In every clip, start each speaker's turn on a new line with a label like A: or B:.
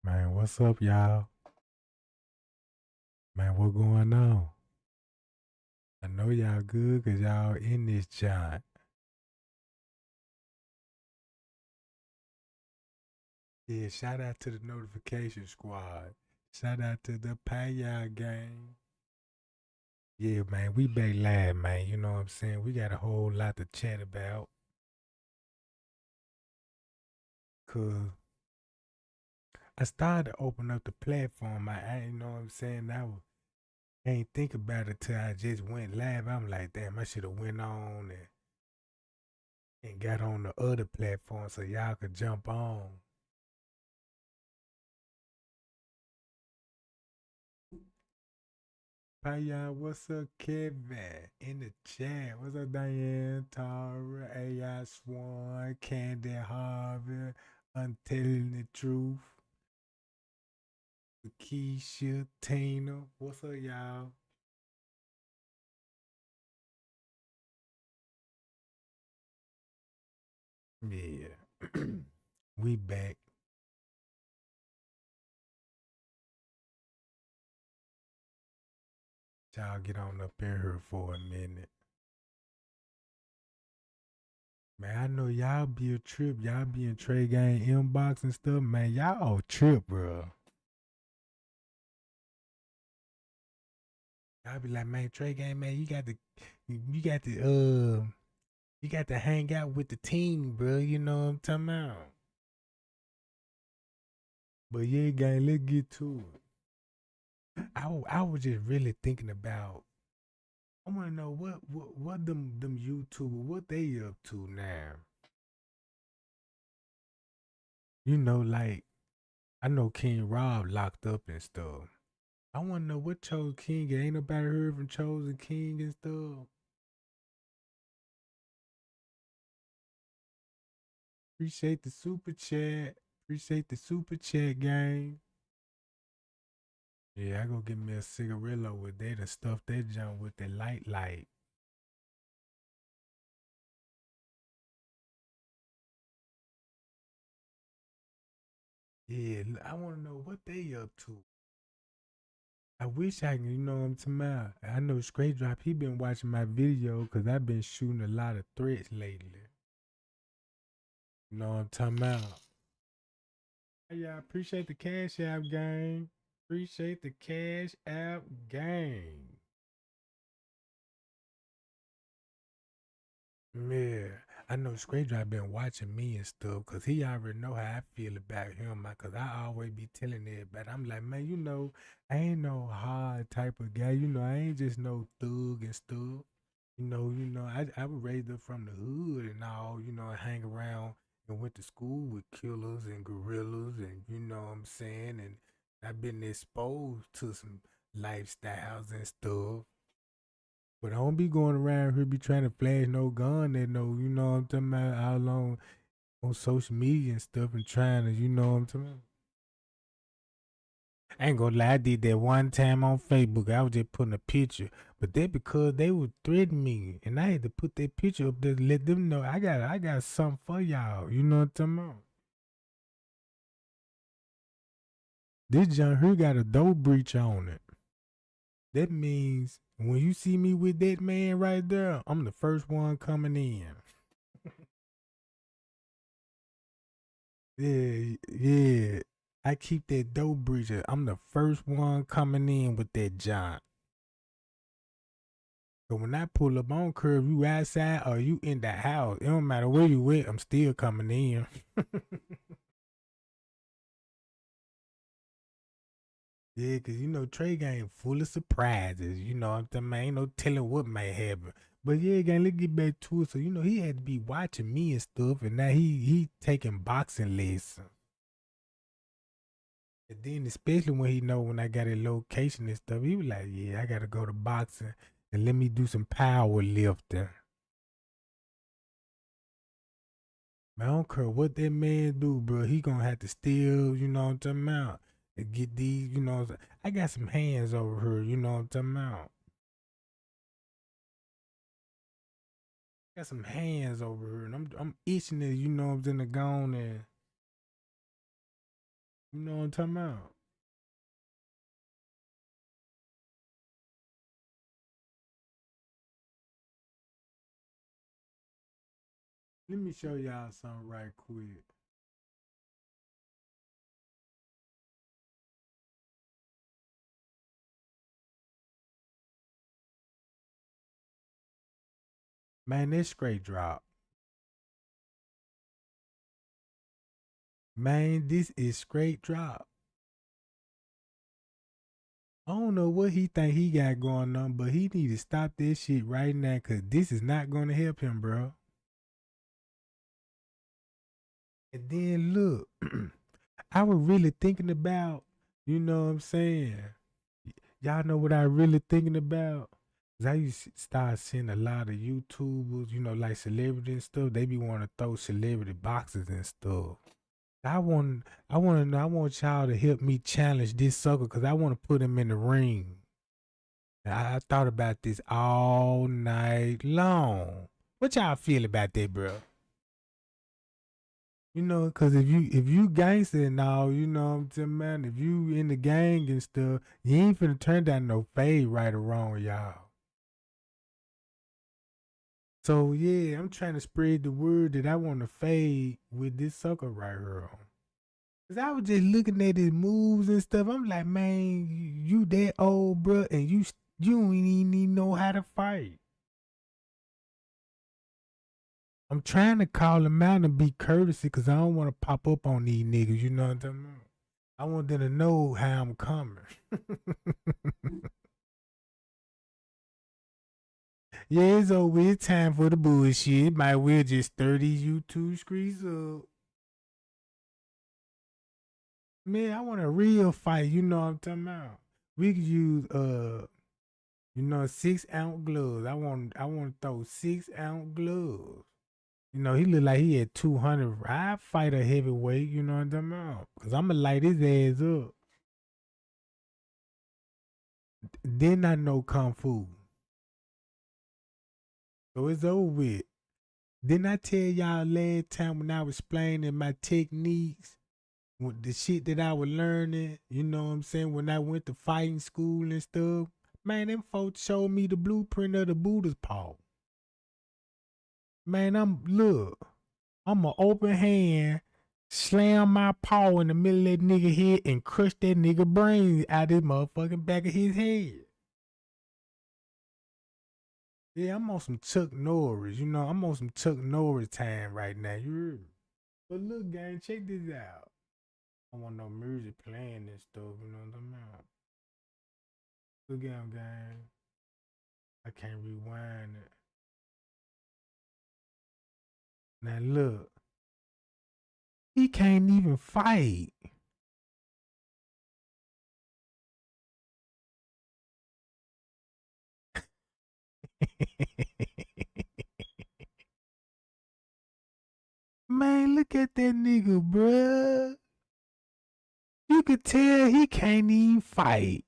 A: Man, what's up, y'all? Man, what going on? I know y'all good because y'all in this joint. Yeah, shout out to the notification squad. Shout out to the Paya gang. Yeah, man, we back live, man. You know what I'm saying? We got a whole lot to chat about. Cause I started to open up the platform. I ain't know what I'm saying. I ain't think about it till I just went live. I'm like, damn, I should have went on and got on the other platform so y'all could jump on. Paya, what's up, Kevin? In the chat. What's up, Diane, Tara, AI Swan, Candy Harvey, Untelling the Truth, Keisha, Tina. What's up, y'all? Yeah. We back. Y'all get on up in here for a minute. Man, I know y'all be a trip. Y'all be in Tregang inbox and stuff. Man, y'all trip, bro. Y'all be like, man, Tregang, man, you got to hang out with the team, bro. You know what I'm talking about. But yeah, gang, let's get to it. I was just really thinking about. I want to know what them YouTubers what they up to now. You know, like I know King Rob locked up and stuff. I want to know what Chosen King. Ain't nobody heard from Chosen King and stuff. Appreciate the super chat. Appreciate the super chat, gang. Yeah, I go get me a cigarillo with that and stuff that jump with the light. Yeah, I want to know what they up to. I wish I can, you know what I'm talking about. I know Straight Drop, he been watching my video because I've been shooting a lot of threats lately. You know what I'm talking about. Yeah, I appreciate the Cash App game. Appreciate the Cash App game. Yeah, I know Straight Drop been watching me and stuff because he already know how I feel about him. Because I always be telling everybody, I'm like, man, you know, I ain't no hard type of guy. You know, I ain't just no thug and stuff. I was raised up from the hood and all, hang around and went to school with killers and gorillas and you know what I'm saying? And I've been exposed to some lifestyles and stuff. But I don't be going around here be trying to flash no gun and no, you know what I'm talking about, how long on social media and stuff and trying to, you know what I'm talking about. I ain't gonna lie, I did that one time on Facebook. I was just putting a picture, but that because they would threaten me, and I had to put that picture up there to let them know I got something for y'all. You know what I'm talking about? This John here got a door breach on it. That means when you see me with that man right there, I'm the first one coming in. Yeah, yeah. I keep that door breach. I'm the first one coming in with that John. So when I pull up on curve, you outside or you in the house. It don't matter where you at, I'm still coming in. Yeah, cause you know Tregang full of surprises. You know what I'm talking about? Ain't no telling what may happen. But yeah, gang, let's get back to it. So, he had to be watching me and stuff, and now he taking boxing lessons. And then especially when he know when I got a location and stuff, he was like, yeah, I gotta go to boxing and let me do some power lifting. Man, I don't care what that man do, bro. He gonna have to still, you know what I'm talking about, and get these, I got some hands over here, you know what I'm talking about. Got some hands over here, and I'm itching it, you know, I'm in the gone and You know what I'm talking about? Let me show y'all something right quick. Man, this straight drop. Man, this is straight drop. I don't know what he think he got going on, but he need to stop this shit right now, cause this is not gonna help him, bro. And then look, I was really thinking about, you know what I'm saying? Y'all know what I really thinking about? 'Cause I used to start seeing a lot of YouTubers, you know, like celebrities and stuff. They be wanting to throw celebrity boxes and stuff. I want to know. I want y'all to help me challenge this sucker because I want to put him in the ring. I thought about this all night long. What y'all feel about that, bro? You know, cause if you gangster and all, you know what I'm saying, man. If you in the gang and stuff, you ain't finna turn down no fade right or wrong, y'all. So yeah, I'm trying to spread the word that I want to fade with this sucker right here. Cause I was just looking at his moves and stuff. I'm like, man, you that old, bro, and you don't even know how to fight. I'm trying to call him out and be courtesy because I don't want to pop up on these niggas. You know what I'm talking about? I want them to know how I'm coming. Yeah, it's over. It's time for the bullshit. Might well just stir these YouTube streets up. Man, I want a real fight. You know what I'm talking about? We could use 6 ounce gloves. I want to throw 6 ounce gloves. You know, he look like he had 200. I fight a heavyweight. You know what I'm talking about? Cause I'ma light his ass up. Then I know kung fu, so it's over with. Didn't I tell y'all last time when I was explaining my techniques, with the shit that I was learning? You know what I'm saying? When I went to fighting school and stuff, man, them folks showed me the blueprint of the Buddha's paw. Man, I'm an open hand, slam my paw in the middle of that nigga head and crush that nigga brains out his motherfucking back of his head. Yeah, I'm on some Chuck Norris. You know, I'm on some Chuck Norris time right now. You heard me? But look, gang, check this out. I want no music playing this stuff. You know what I'm about? Look at him, gang. I can't rewind it. Now look, he can't even fight. Man, look at that nigga, bruh. You could tell he can't even fight.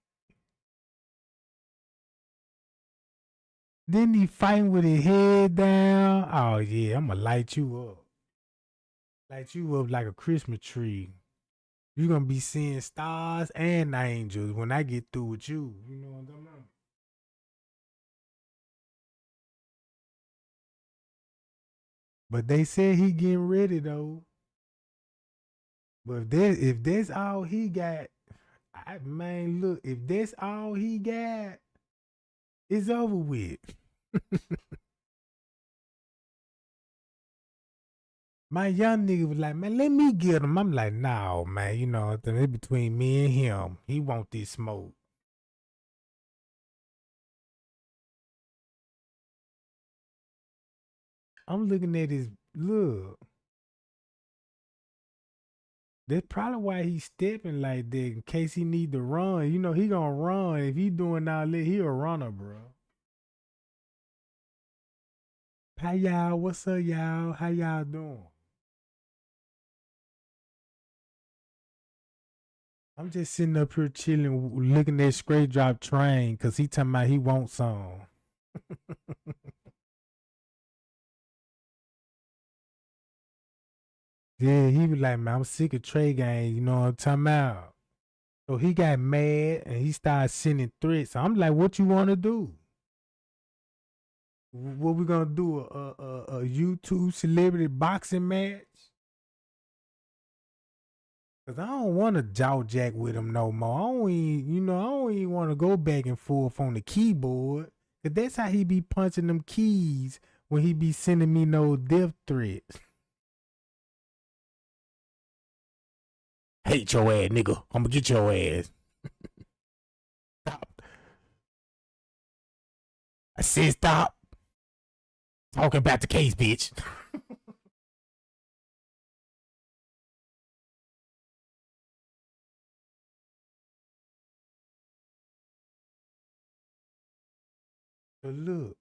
A: Then he fighting with his head down. Oh yeah, I'ma light you up. Light you up like a Christmas tree. You're gonna be seeing stars and angels when I get through with you. You know what I'm talking about? But they said he getting ready though. But if that's all he got, man, look, if that's all he got, it's over with. My young nigga was like, man, let me get him. I'm like, no, man, you know, it's between me and him. He want this smoke. I'm looking at his look. That's probably why he's stepping like that in case he need to run. You know, he gonna run. If he doing all that, he a runner, bro. Hi y'all, what's up, y'all? How y'all doing? I'm just sitting up here chilling, looking at straight drop train, cause he talking about he wants some. Yeah, he was like, man, I'm sick of Tregang, you know what I'm talking about? So he got mad and he started sending threats. I'm like, what you want to do? What we gonna do? A YouTube celebrity boxing match? Cause I don't want to jaw jack with him no more. I don't even want to go back and forth on the keyboard. Cause that's how he be punching them keys when he be sending me no death threats. Hate your ass, nigga. I'm gonna get your ass. Stop. I said stop talking about the case, bitch. But look,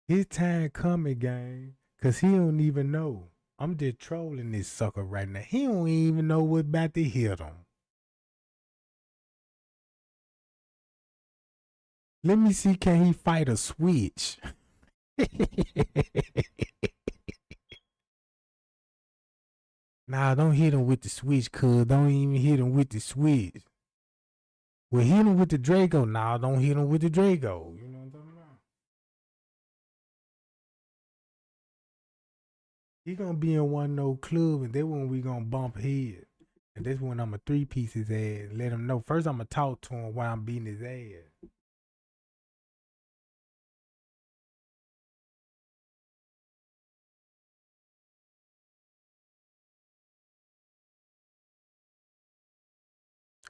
A: his time coming, gang. Cause he don't even know. I'm just trolling this sucker right now. He don't even know what about to hit him. Let me see, can he fight a switch? Nah, don't hit him with the switch, cuz. Don't even hit him with the switch. Well, hit him with the Draco. Nah, don't hit him with the Draco. You know what I'm talking about? He gonna be in one no club, and then when we gonna bump head. And this when I'm a three piece his ass. Let him know. First, I'm gonna talk to him while I'm beating his ass.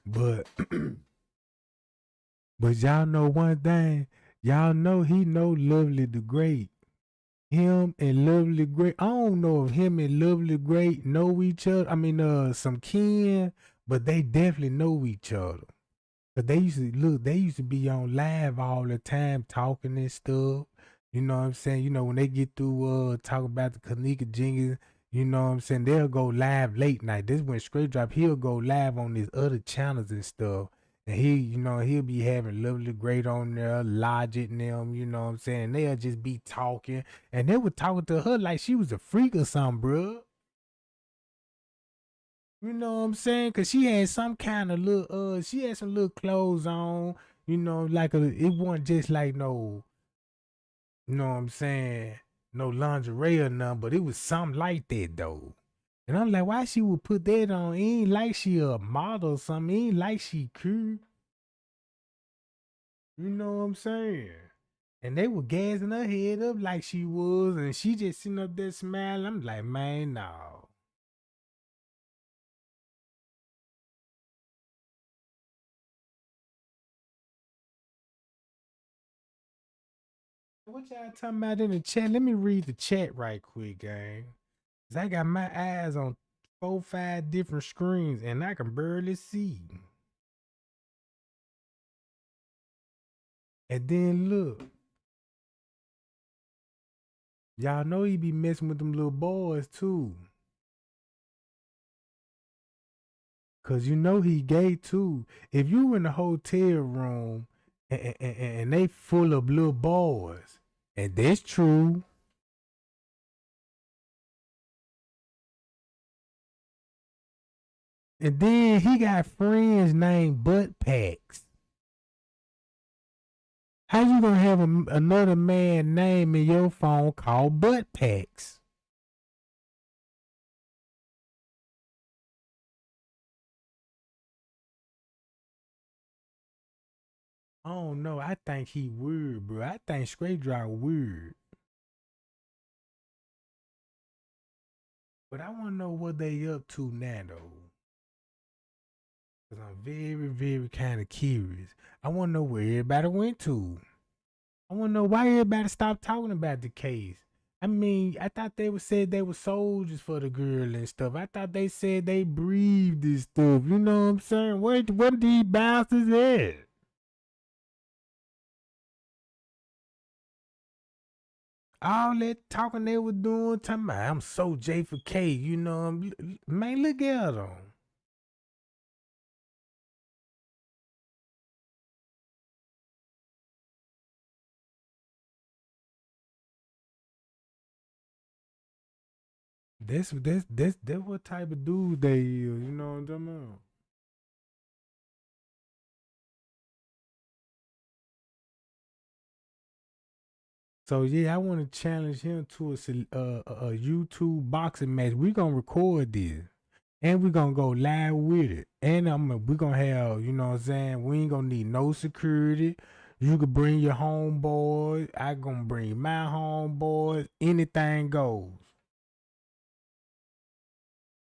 A: But, but y'all know one thing. Y'all know he know Lovely the Great. Him and Lovely Great. I don't know if him and Lovely Great know each other. I mean, some kin, but they definitely know each other. But they used to look. They used to be on live all the time, talking and stuff. You know what I'm saying? You know when they get through talking about the Kenneka Jenkins. You know what I'm saying? They'll go live late night. This when Straight Drop. He'll go live on these other channels and stuff. And he'll be having Lovely Great on there, Logic and them, you know what I'm saying? And they'll just be talking. And they were talking to her like she was a freak or something, bro. You know what I'm saying? Cause she had some kind of little she had some little clothes on, like it wasn't just like no, you know what I'm saying, no lingerie or nothing, but it was something like that though. And I'm like, why she would put that on? It ain't like she a model or something. It ain't like she cute. You know what I'm saying? And they were gassing her head up like she was, and she just sitting up there smiling. I'm like, man, no. What y'all talking about in the chat? Let me read the chat right quick, gang. 'Cause I got my eyes on 4, 5 different screens and I can barely see. And then look, y'all know he be messing with them little boys too. Cause you know he gay too. If you in a hotel room and they full of little boys, and that's true. And then he got friends named Butt Packs. How you gonna have another man name in your phone called Butt Packs? I don't know. I think he weird, bro. I think Straight Drop weird. But I want to know what they up to now, though. Because I'm very, very kind of curious. I want to know where everybody went to. I want to know why everybody stopped talking about the case. I mean, I thought they would said they were soldiers for the girl and stuff. I thought they said they breathed this stuff. You know what I'm saying? What these bastards at? All that talking they were doing, talking about I'm so J for K, man, look at them. That's what type of dude they is. You know what I'm talking about? So yeah, I want to challenge him to a YouTube boxing match. We gonna record this, and we gonna go live with it. And we gonna have, you know what I'm saying? We ain't gonna need no security. You could bring your homeboys. I gonna bring my homeboys. Anything goes.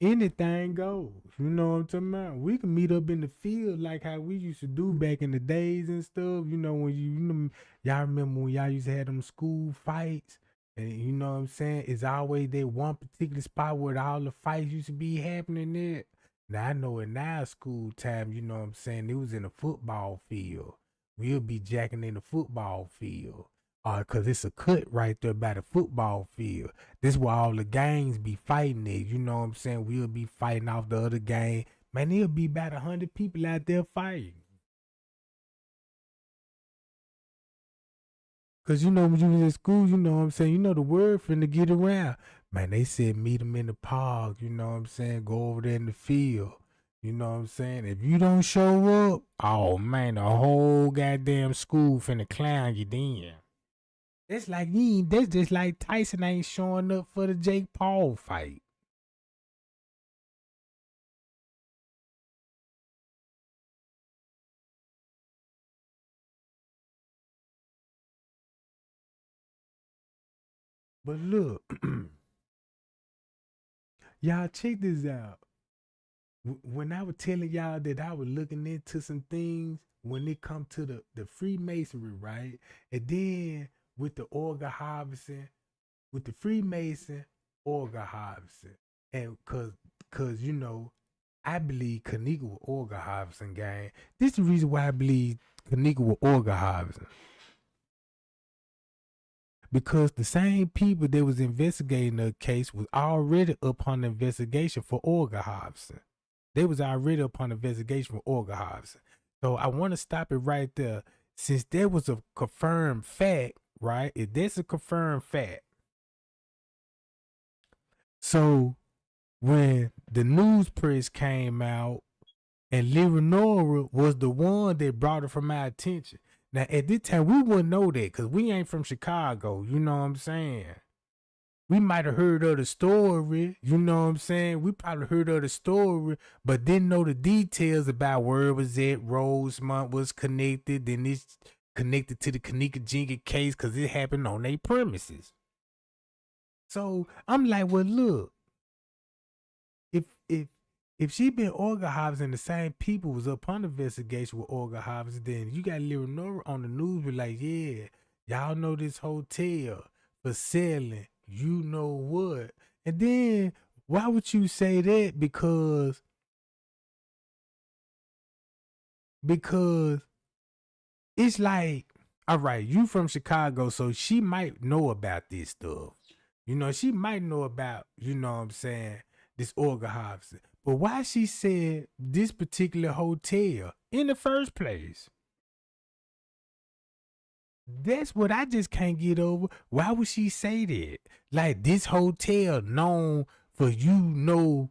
A: Anything goes. You know what I'm talking about? We can meet up in the field like how we used to do back in the days and stuff. You know, when y'all remember when y'all used to have them school fights, and you know what I'm saying? It's always that one particular spot where all the fights used to be happening at. Now I know in our school time, you know what I'm saying, it was in a football field. We'll be jacking in the football field. Cause it's a cut right there by the football field. This where all the gangs be fighting it. You know what I'm saying? We'll be fighting off the other gang. Man, there'll be about 100 people out there fighting. Cause you know when you was in school, you know what I'm saying? You know the word finna get around. Man, they said meet them in the park. You know what I'm saying? Go over there in the field. You know what I'm saying? If you don't show up, oh man, the whole goddamn school finna clown you then. That's like you ain't, that's just like Tyson ain't showing up for the Jake Paul fight. But look, y'all check this out. When I was telling y'all that I was looking into some things when it come to the Freemasonry, right? And then with the organ harvesting, with the Freemason organ harvesting, and cause you know, I believe Kenneka was organ harvesting gang. This is the reason why I believe Kenneka was organ harvesting. Because the same people that was investigating the case was already upon the investigation for organ harvesting. They was already upon investigation for organ harvesting. So I want to stop it right there. Since there was a confirmed fact, right? If there's a confirmed fact, so when the news press came out and Leonora was the one that brought it from our attention. Now at this time we wouldn't know that because we ain't from Chicago. You know what I'm saying? We might have heard of the story, you know what I'm saying? We probably heard of the story, but didn't know the details about where it was at. Rosemont was connected, then it's connected to the Kenneka Jenkins case because it happened on their premises. So I'm like, well, look, if if if she been organ harvesting, the same people was up on the investigation with organ harvesting, then you got Lyra Nora on the news be like, yeah, y'all know this hotel for selling, you know what? And then why would you say that? Because it's like, all right, you from Chicago, so she might know about this stuff. You know, she might know about, you know what I'm saying, this organ harvesting. But why she said this particular hotel in the first place? That's what I just can't get over. Why would she say that? Like this hotel known for you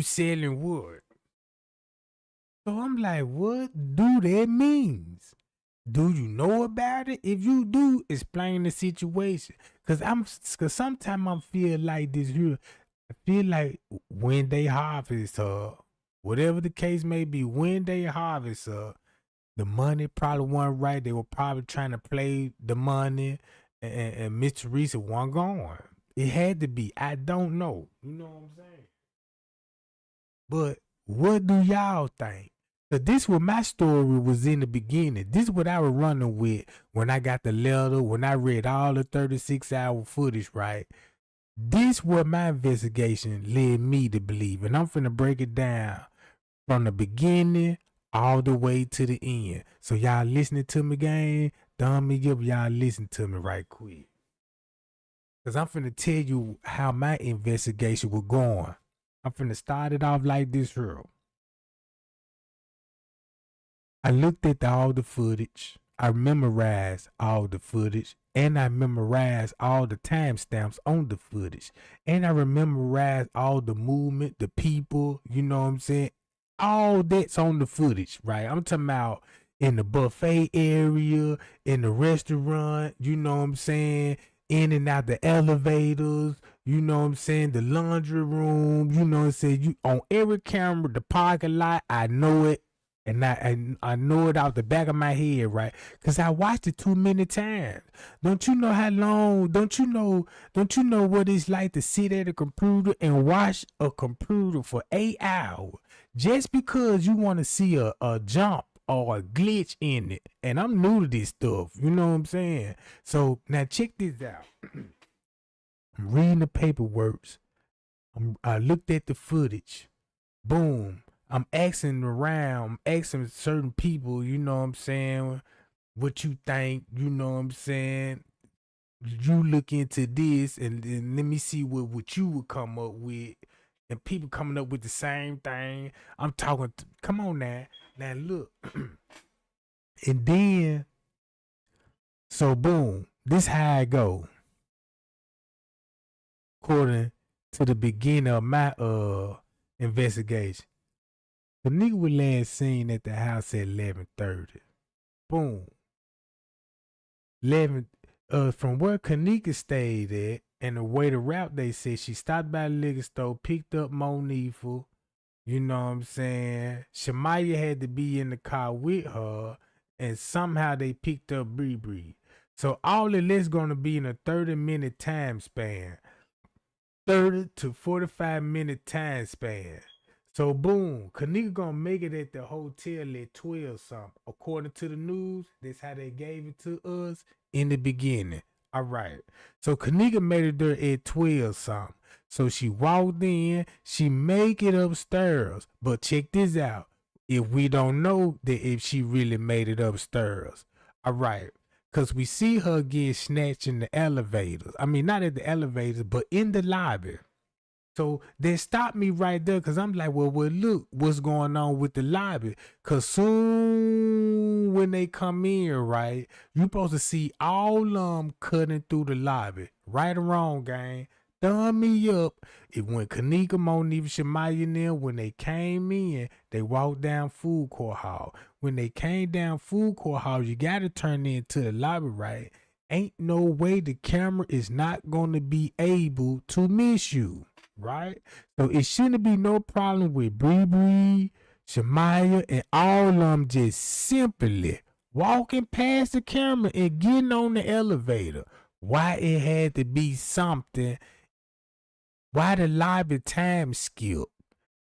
A: selling wood. So I'm like, what do that means? Do you know about it? If you do, explain the situation. Cause sometimes I feel like this here. I feel like when they harvest her, whatever the case may be, when they harvest her, the money probably wasn't right. They were probably trying to play the money, and Miss Teresa wasn't going. It had to be. I don't know. You know what I'm saying? But what do y'all think? So this what my story was in the beginning. This is what I was running with when I got the letter, when I read all the 36-hour footage, right? This what my investigation led me to believe. And I'm finna break it down from the beginning all the way to the end. So y'all listening to me, gang? Thumb me up, y'all listen to me right quick. Cause I'm finna tell you how my investigation was going. I'm finna start it off like this here. I looked at all the footage. I memorized all the footage. And I memorized all the timestamps on the footage. And I memorized all the movement, the people, you know what I'm saying? All that's on the footage, right? I'm talking about in the buffet area, in the restaurant, you know what I'm saying? In and out the elevators, you know what I'm saying? The laundry room, you know what I'm saying? You on every camera, the parking lot, I know it. And I know it out the back of my head, right? Cause I watched it too many times. Don't you know how long? Don't you know what it's like to sit at a computer and watch a computer for 8 hours just because you want to see a jump or a glitch in it? And I'm new to this stuff, you know what I'm saying? So now check this out. I'm reading the paperwork. I looked at the footage. Boom. I'm asking around, asking certain people, you know what I'm saying, what you think, you know what I'm saying. You look into this and let me see what you would come up with. And people coming up with the same thing. I'm talking, come on now. Now look. And then, so boom, this how I go. According to the beginning of my investigation. The nigga was last seen at the house at 11:30. Boom. 11 from where Kenneka stayed at and the way the route they said she stopped by the liquor store, picked up Monifa, you know what I'm saying? Shamaya had to be in the car with her, and somehow they picked up Bree Bree. So all of this gonna be in a 30-minute time span. 30 to 45-minute time span. So boom, Kenneka gonna make it at the hotel at 12 something. According to the news, that's how they gave it to us in the beginning. All right. So Kenneka made it there at 12 something. So she walked in, she make it upstairs. But check this out. If we don't know that if she really made it upstairs. All right. Cause we see her get snatched in the elevators. I mean, not at the elevators, but in the lobby. So they stopped me right there because I'm like, well, look, what's going on with the lobby? Because soon when they come in, right, you supposed to see all of them cutting through the lobby. Right or wrong, gang. Thumb me up. It went Kenneka, Monifa, Shamaya and them. When they came in, they walked down food court hall. When they came down food court hall, you got to turn into the lobby, right? Ain't no way the camera is not going to be able to miss you. Right? So it shouldn't be no problem with Bree Bree, Shamaya, and all of them just simply walking past the camera and getting on the elevator. Why it had to be something? Why the lobby time skip?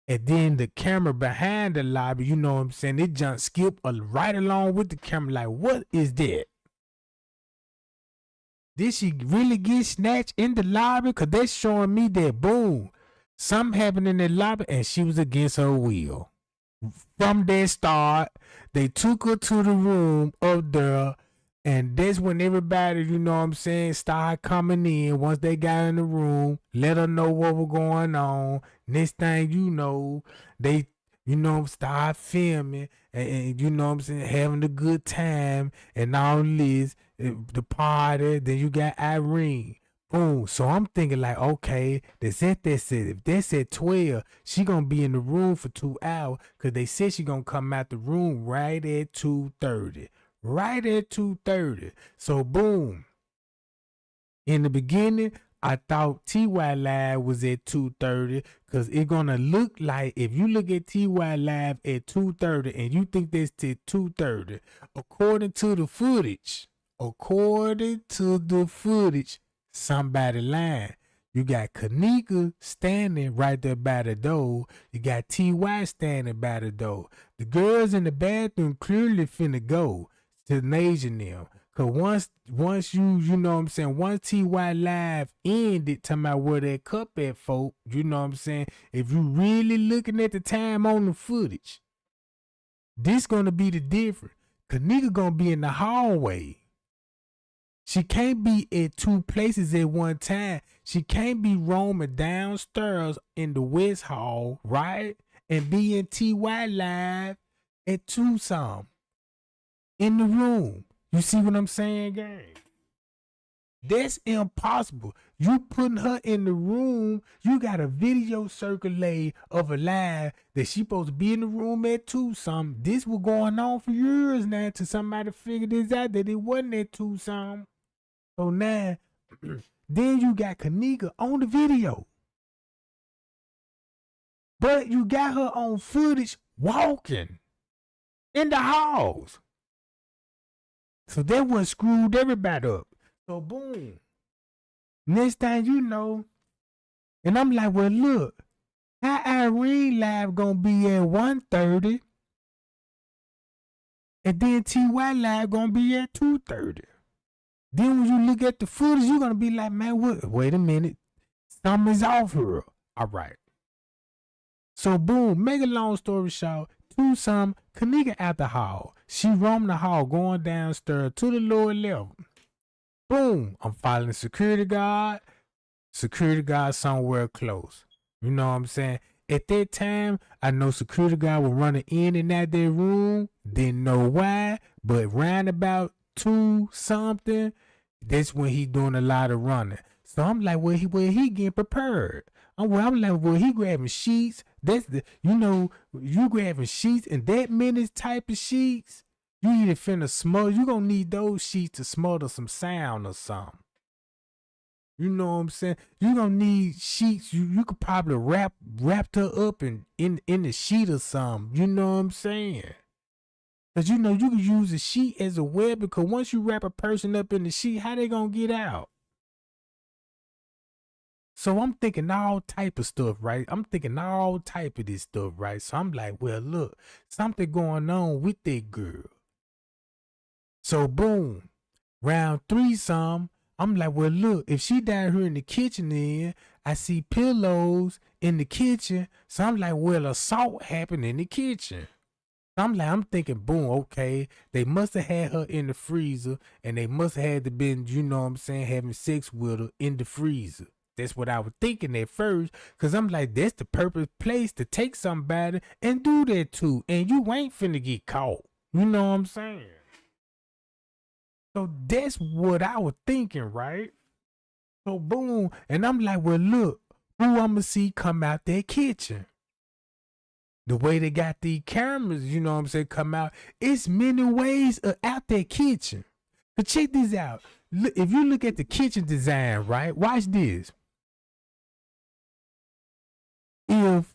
A: And then the camera behind the lobby, you know what I'm saying? It jump skip right along with the camera. Like, what is that? Did she really get snatched in the lobby? Because that's showing me that, boom, something happened in the lobby and she was against her will. From that start, they took her to the room up there, and that's when everybody, you know what I'm saying, started coming in. Once they got in the room, let her know what was going on. Next thing you know, they, you know, start filming and you know what I'm saying, having a good time and all this, the party. Then you got Irene. Boom. So I'm thinking like, okay, that's it. If that's at 12, she gonna be in the room for 2 hours because they said she gonna come out the room right at 2:30. Right at 2:30. So boom. In the beginning, I thought TY Live was at 2:30 because it's gonna look like if you look at TY Live at 2:30 and you think that's at 2:30, according to the footage, somebody lying. You got Kenneka standing right there by the door. You got TY standing by the door. The girls in the bathroom clearly finna go to Nasia and them. Cause once you know what I'm saying, once TY Live ended, talking about where that cup at, folk, you know what I'm saying? If you really looking at the time on the footage, this gonna be the difference. Kenneka gonna be in the hallway. She can't be at two places at one time. She can't be roaming downstairs in the West Hall, right? And be in TY Live at 2 something in the room. You see what I'm saying, gang? That's impossible. You putting her in the room. You got a video circulate of a live that she supposed to be in the room at 2 something. This was going on for years now till somebody figured this out that it wasn't at 2 something. So now, then you got Kenneka on the video. But you got her on footage walking in the halls. So that one screwed everybody up. So boom. Next thing you know, and I'm like, well, look, how Irene live gonna be at 1:30, and then TY live gonna be at 2:30. Then when you look at the footage, you're gonna be like, man, what? Wait a minute, something's off here. All right. So boom, make a long story short, 2 something, Kenneka at the hall. She roamed the hall, going downstairs to the lower level. Boom, I'm following the security guard somewhere close. You know what I'm saying? At that time, I know security guard was running in and out their room. Didn't know why, but round about 2 something, that's when he doing a lot of running. So I'm like, well, he getting prepared. I'm like, well, he grabbing sheets. That's you grabbing sheets and that many type of sheets. You either finna smother, you gonna need those sheets to smother some sound or something. You know what I'm saying? You gonna need sheets. You could probably wrap her up in the sheet or something. You know what I'm saying? Cause you can use a sheet as a web, because once you wrap a person up in the sheet, how they gonna get out? So I'm thinking all type of stuff, right? I'm thinking all type of this stuff, right? So I'm like, well, look, something going on with that girl. So boom, round 3 some, I'm like, well, look, if she down here in the kitchen, then I see pillows in the kitchen. So I'm like, well, assault happened in the kitchen. I'm thinking, boom, okay, they must have had her in the freezer, and they must have had to been, you know what I'm saying, having sex with her in the freezer. That's what I was thinking at first, because I'm like, that's the perfect place to take somebody and do that to, and you ain't finna get caught. You know what I'm saying? So that's what I was thinking, right? So boom, and I'm like, well, look, who I'ma see come out that kitchen? The way they got the cameras, you know what I'm saying, come out. It's many ways out that kitchen. But check this out. Look, if you look at the kitchen design, right? Watch this. If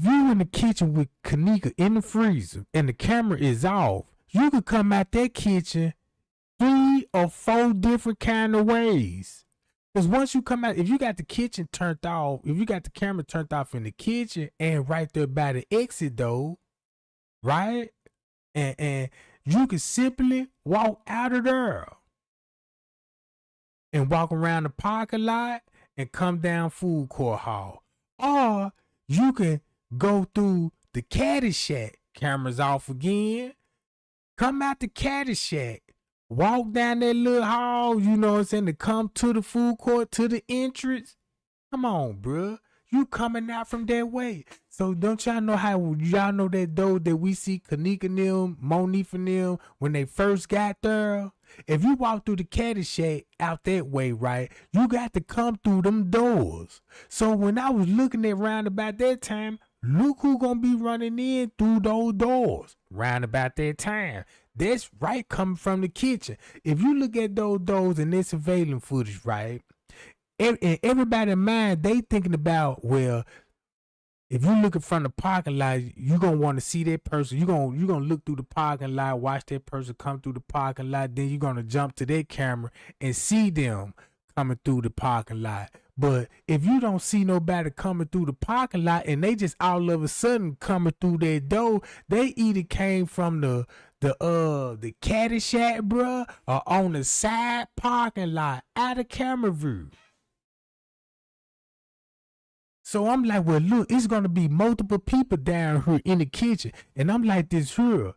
A: you in the kitchen with Kenneka in the freezer and the camera is off, you could come out that kitchen 3 or 4 different kind of ways. Because once you come out, if you got the kitchen turned off, if you got the camera turned off in the kitchen and right there by the exit though, right? And you can simply walk out of there and walk around the parking lot and come down food court hall. Or you can go through the caddy shack, cameras off again, come out the caddy shack, walk down that little hall, you know what I'm saying, to come to the food court, to the entrance. Come on, bruh. You coming out from that way. So don't y'all know how y'all know that though that we see Kenneka and them, Monique and them, when they first got there? If you walk through the caddy shack out that way, right, you got to come through them doors. So when I was looking at round about that time, look who gonna be running in through those doors round about that time. That's right, coming from the kitchen. If you look at those doors and their surveillance footage, right, and everybody in mind, they thinking about, well, if you looking from the parking lot, you gonna want to see that person. You gonna look through the parking lot, watch that person come through the parking lot. Then you gonna jump to their camera and see them coming through the parking lot. But if you don't see nobody coming through the parking lot and they just all of a sudden coming through that door, they either came from the caddy shack, bruh, or on the side parking lot out of camera view. So I'm like, well, look, it's going to be multiple people down here in the kitchen. And I'm like, this here,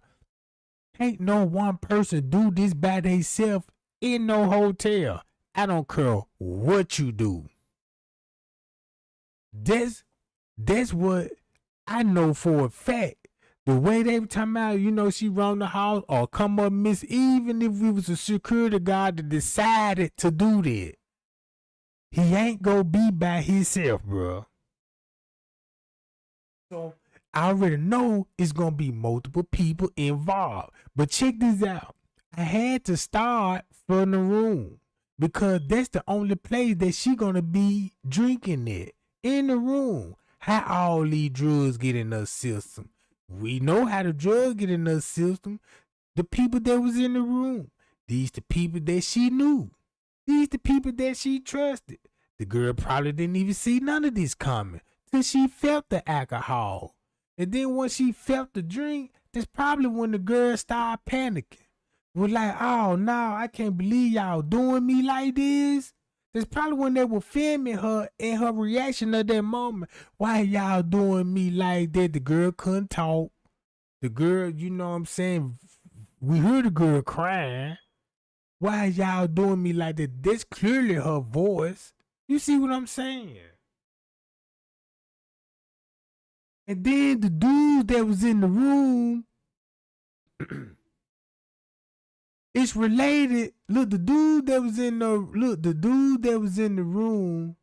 A: ain't no one person do this by themselves in no hotel. I don't care what you do. That's what I know for a fact. The way they were talking about, she run the house or come up miss, even if it was a security guard that decided to do that, he ain't gonna be by himself, bro. So I already know it's gonna be multiple people involved. But check this out. I had to start from the room because that's the only place that she gonna be drinking it, in the room. How all these drugs get in her system? We know how the drugs get in her system. The people that was in the room. These the people that she knew. These the people that she trusted. The girl probably didn't even see none of this coming till she felt the alcohol. And then once she felt the drink, that's probably when the girl started panicking. Was like, oh no, I can't believe y'all doing me like this. That's probably when they were filming her and her reaction at that moment. Why y'all doing me like that? The girl couldn't talk. The girl, you know what I'm saying? We heard the girl crying. Why y'all doing me like that? That's clearly her voice. You see what I'm saying? And then the dude that was in the room, it's related. Look, the dude that was in the room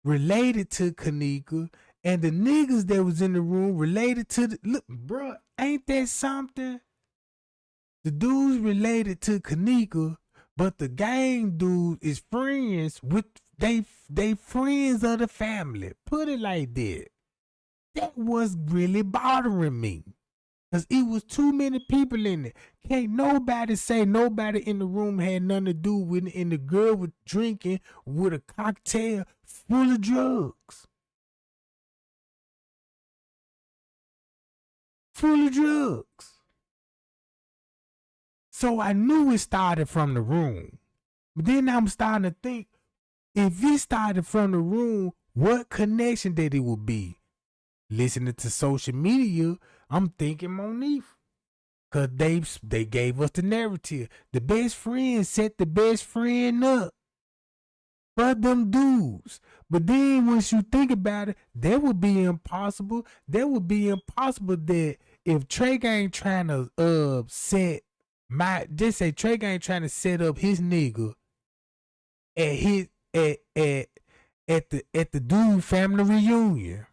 A: related to Kenneka, and the niggas that was in the room related to look, bro, ain't that something? The dudes related to Kenneka, but the gang dude is friends with they friends of the family. Put it like that. That was really bothering me. Because it was too many people in it. Can't nobody say nobody in the room had nothing to do with it. And the girl was drinking with a cocktail full of drugs. Full of drugs. So I knew it started from the room. But then I'm starting to think, if it started from the room, what connection that it would be? Listening to social media, I'm thinking Monique. Cause they gave us the narrative. The best friend set the best friend up for them dudes. But then once you think about it, that would be impossible. That would be impossible that if Tregang trying to Tregang trying to set up his nigga at the dude family reunion.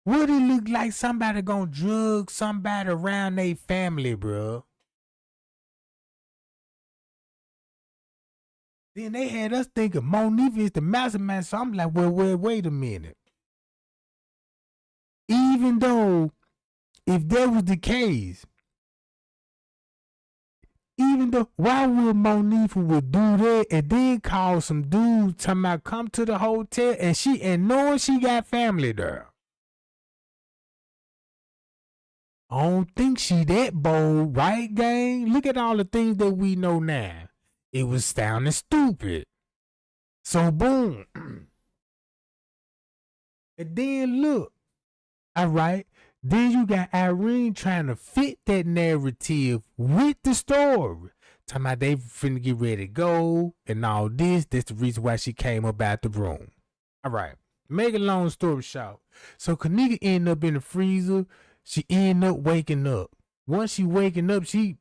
A: Would it look like somebody gonna drug somebody around their family, bro? Then they had us thinking Monique is the mastermind. So I'm like, well, wait a minute. Even though, if that was the case, why would Monique would do that and then call some dudes talking about come to the hotel and knowing she got family there? I don't think she that bold, right, gang? Look at all the things that we know now. It was sounding stupid. So boom. And then look. All right. Then you got Irene trying to fit that narrative with the story. Talking about they finna get ready to go and all this. That's the reason why she came up out the room. All right. Make a long story short. So Kenneka ended up in the freezer. She ended up waking up. Once she waking up, she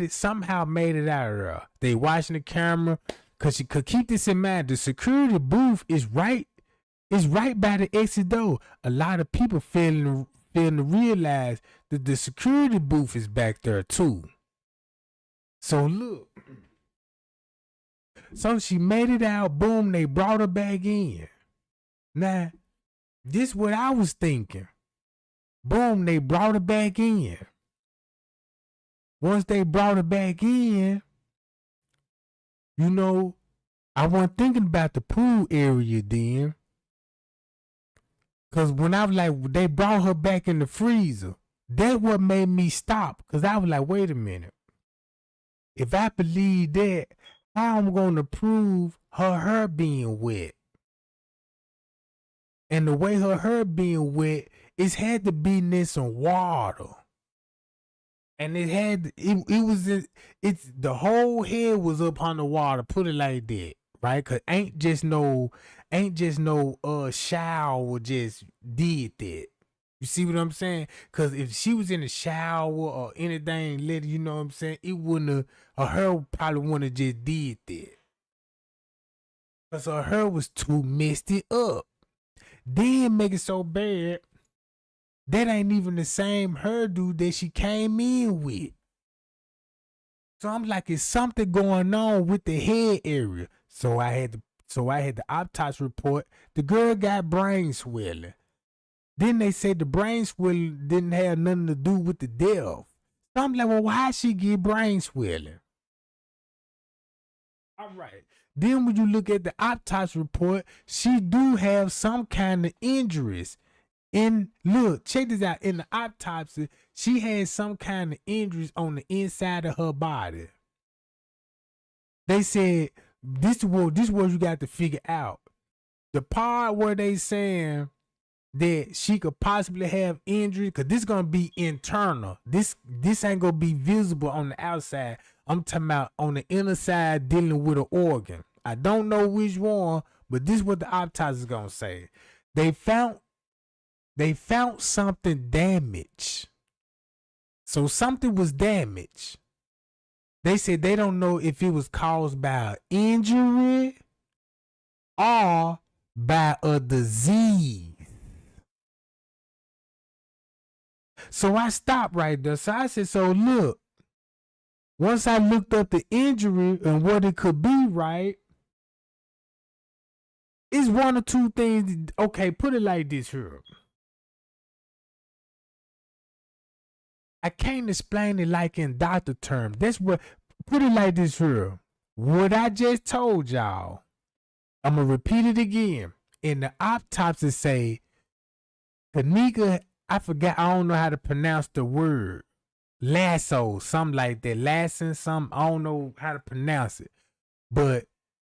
A: somehow made it out of there. They watching the camera, cause she could keep this in mind. The security booth is right by the exit door. A lot of people failing to realize that the security booth is back there too. So look. So she made it out, boom, they brought her back in. Now, this is what I was thinking. Boom, they brought her back in. Once they brought her back in, I wasn't thinking about the pool area then. Cause when I was like, they brought her back in the freezer, that what made me stop. Cause I was like, wait a minute. If I believe that, how I'm gonna prove her hair being wet? And the way her hair being wet, it's had to be in some water. And it's the whole head was up on the water, put it like that, right? Cause ain't just no shower just did that. You see what I'm saying? Because if she was in the shower or anything later, you know what I'm saying, it wouldn't have, or her probably wouldn't have just did that. Because her hair was too messed it up. Then make it so bad, that ain't even the same hairdo that she came in with. So I'm like, it's something going on with the head area. So I had the autopsy report. The girl got brain swelling. Then they said the brain swelling didn't have nothing to do with the death. So I'm like, well, why she get brain swelling? All right. Then when you look at the autopsy report, she do have some kind of injuries. And look, check this out. In the autopsy, she had some kind of injuries on the inside of her body. They said this is what you got to figure out. The part where they saying that she could possibly have injury, because this gonna be internal. This ain't gonna be visible on the outside. I'm talking about on the inner side dealing with an organ. I don't know which one, but this is what the autopsy is gonna say. They found something damaged. So something was damaged. They said they don't know if it was caused by an injury or by a disease. So I stopped right there. So I said, so look, once I looked up the injury and what it could be, right, it's one or two things. Okay, put it like this here. I can't explain it like in doctor terms. That's what, put it like this here. What I just told y'all, I'm going to repeat it again. In the autopsy say, Kenneka, I forgot, I don't know how to pronounce the word. Lasso, something like that. Lassen, something, I don't know how to pronounce it. But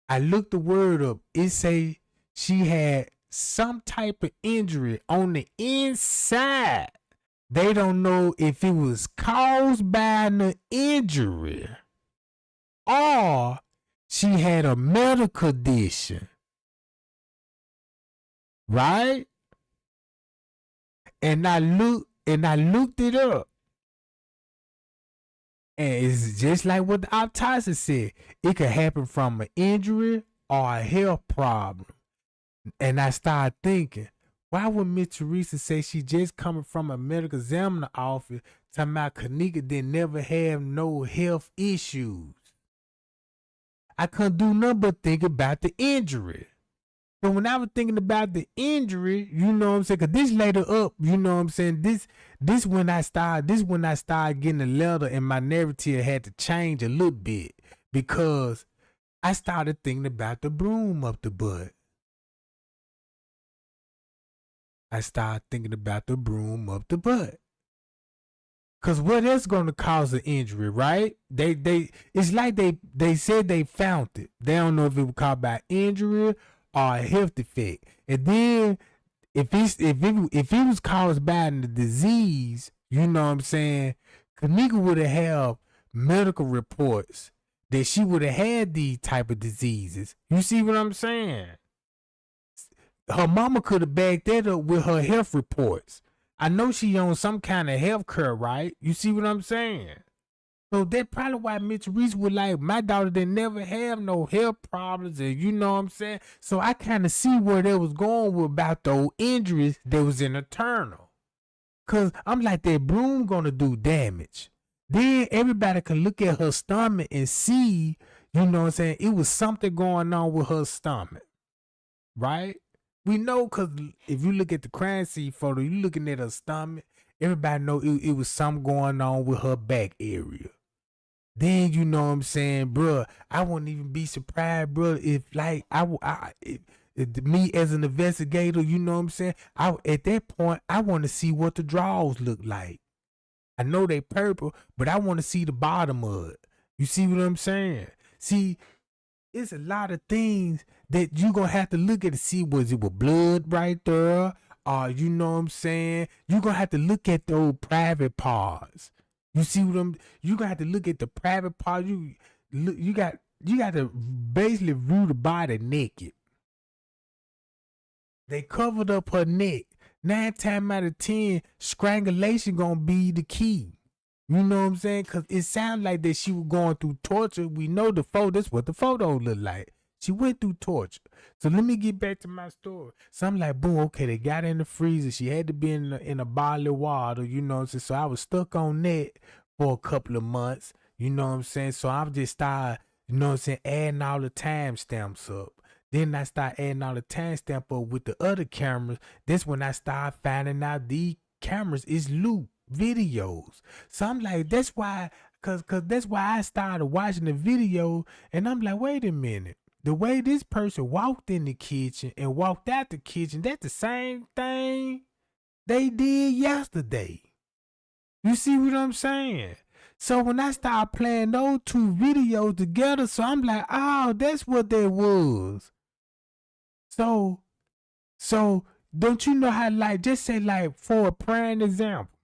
A: I looked the word up. It say she had some type of injury on the inside. They don't know if it was caused by an injury or she had a medical condition. Right? And I looked it up. And it's just like what the autopsy said. It could happen from an injury or a health problem. And I started thinking, why would Miss Teresa say she just coming from a medical examiner office talking about Kenneka didn't never have no health issues? I couldn't do nothing but think about the injury. So when I was thinking about the injury, you know what I'm saying? Cause this later up, you know what I'm saying? This when I started getting a letter and my narrative had to change a little bit because I started thinking about the broom up the butt. I started thinking about the broom up the butt. Cause what else gonna cause an injury, right? It's like they said they found it. They don't know if it was caused by injury or a health defect. And then if it was caused by the disease, you know what I'm saying, Kenneka would have had medical reports that she would have had these type of diseases. You see what I'm saying? Her mama could have backed that up with her health reports. I know she on some kind of health care, right? You see what I'm saying? So that's probably why Mitch Reese was like, my daughter didn't never have no health problems, and you know what I'm saying? So I kind of see where they was going with about those injuries that was internal. Cause I'm like, that broom gonna do damage. Then everybody can look at her stomach and see, you know what I'm saying, it was something going on with her stomach. Right? We know because if you look at the crime scene photo, you looking at her stomach, everybody know it was something going on with her back area. Then you know what I'm saying, bro, I wouldn't even be surprised, bro, if like me as an investigator, you know what I'm saying, at that point I want to see what the draws look like. I know they purple, but I want to see the bottom of it. You see what I'm saying? See, it's a lot of things that you gonna have to look at to see, was it with blood right there, or you know what I'm saying, you gonna have to look at those private parts. You see what you gonna have to look at the private parts. You got to basically view the body naked. They covered up her neck. 9 times out of 10, strangulation gonna be the key. You know what I'm saying? Cause it sounded like that she was going through torture. We know the photo. That's what the photo looked like. She went through torture. So let me get back to my story. So I'm like, boom, okay, they got her in the freezer. She had to be in a bottle of water, you know what I'm saying? So I was stuck on that for a couple of months, you know what I'm saying? So I just started, you know what I'm saying, adding all the timestamps up. Then I start adding all the timestamp up with the other cameras. That's when I started finding out these cameras is loop videos. So I'm like, that's why, cause that's why I started watching the video, and I'm like, wait a minute. The way this person walked in the kitchen and walked out the kitchen, that's the same thing they did yesterday. You see what I'm saying? So when I started playing those two videos together, so I'm like, oh, that's what that was. So don't you know how, like, just say, like, for a prime example,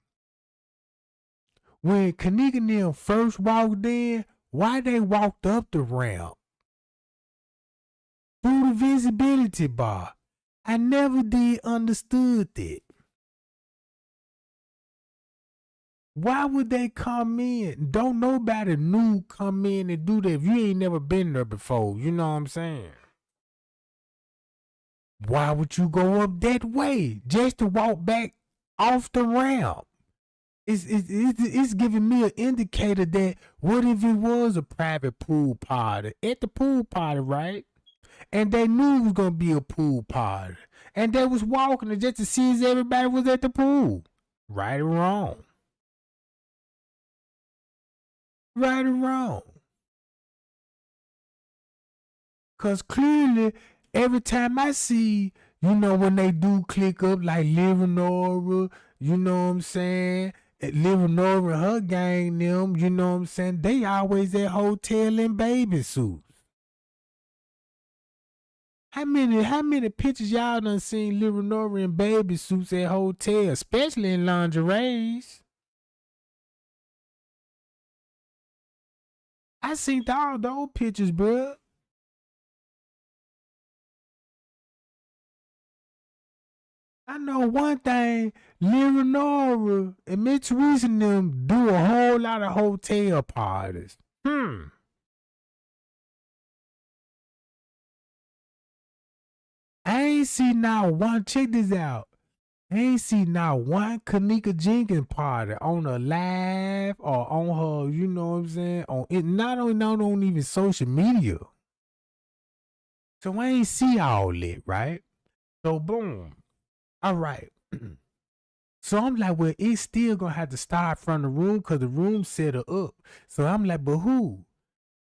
A: when Kenneka and them first walked in, why they walked up the ramp through the visibility bar? I never did understood that. Why would they come in? Don't nobody new come in and do that if you ain't never been there before. You know what I'm saying? Why would you go up that way just to walk back off the ramp? It's giving me an indicator that what if it was a private pool party at the pool party, right? And they knew it was gonna be a pool party, and they was walking just to see if everybody was at the pool, right or wrong, right or wrong. Cause clearly, every time I see, you know, when they do click up like Leonora, you know what I'm saying? Leonora and her gang, them, you know what I'm saying? They always at hotel in baby suits. How many pictures y'all done seen Leonora in baby suits at hotels, especially in lingeries? I seen all those pictures, bruh. I know one thing, Leonora and Mitch Reese and them do a whole lot of hotel parties. I ain't see not one, check this out. I ain't see not one Kenneka Jenkins party on her live or on her, you know what I'm saying? On it, not on even social media. So I ain't see all that, right? So boom. All right. So I'm like, well, it's still gonna have to start from the room because the room set her up. So I'm like, but who?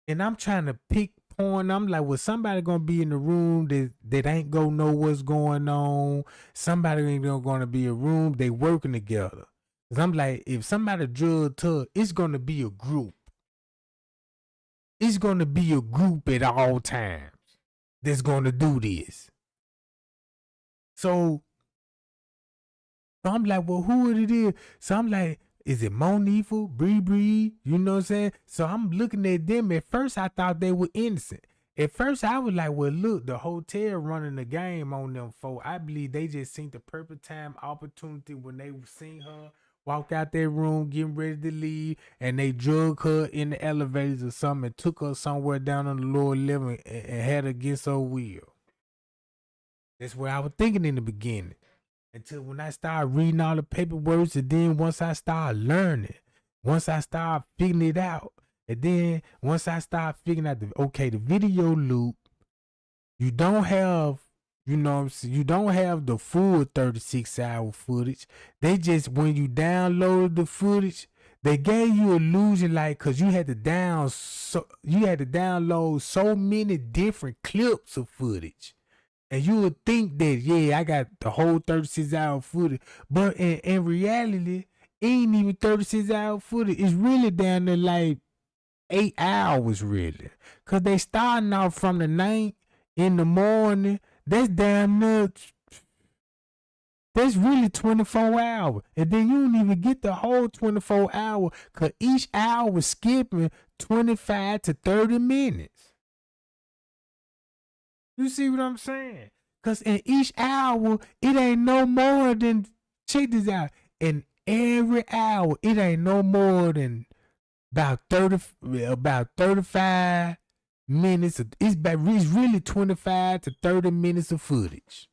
A: And I'm trying to pick point. I'm like, well, somebody gonna be in the room that ain't gonna know what's going on. Somebody ain't gonna be in a room. They working together. Cause I'm like, if somebody drugged her, it's gonna be a group. It's gonna be a group at all times that's gonna do this. So I'm like, well, who it is? So I'm like, is it Monifa, Bree? You know what I'm saying? So I'm looking at them. At first, I thought they were innocent. At first, I was like, well, look, the hotel running the game on them folk. I believe they just seen the perfect time opportunity when they seen her walk out their room, getting ready to leave, and they drug her in the elevators or something and took her somewhere down on the lower level and had her against her will. That's what I was thinking in the beginning. Until when I started reading all the paperwork, and then once I started learning, once I started figuring it out, and then once I started figuring out the video loop, you don't have, you know what I'm saying, you don't have the full 36-hour footage. They just, when you downloaded the footage, they gave you illusion like, cause you had to download so many different clips of footage. And you would think that, yeah, I got the whole 36-hour footage. But in reality, ain't even 36-hour footage. It's really down to like 8 hours, really. Because they starting off from the night in the morning. That's damn near, that's really 24 hours. And then you don't even get the whole 24 hours because each hour was skipping 25 to 30 minutes. You see what I'm saying? Cause in each hour, it ain't no more than, check this out. In every hour, it ain't no more than about 35 minutes. It's really 25 to 30 minutes of footage.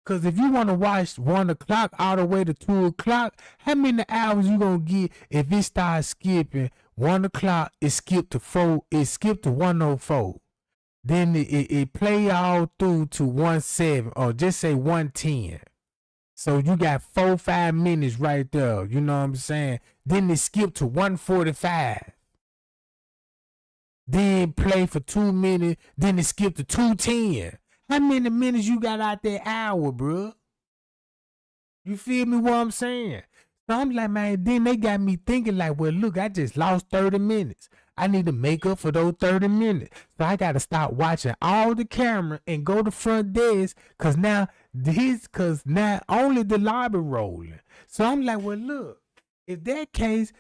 A: Cause if you want to watch 1 o'clock all the way to 2 o'clock, how many hours you gonna get if it starts skipping 1 o'clock? It skipped to 4. It skipped to 1:04. Then it play all through to 1:07 or just say 1:10. So you got 4-5 minutes right there. You know what I'm saying? Then it skipped to 1:45. Then play for 2 minutes. Then it skipped to 2:10. How many minutes you got out that hour, bro? You feel me what I'm saying? So I'm like, man, then they got me thinking like, well, look, I just lost 30 minutes. I need to make up for those 30 minutes. So I got to stop watching all the camera and go to front desk because now only the lobby rolling. So I'm like, well, look, if that case,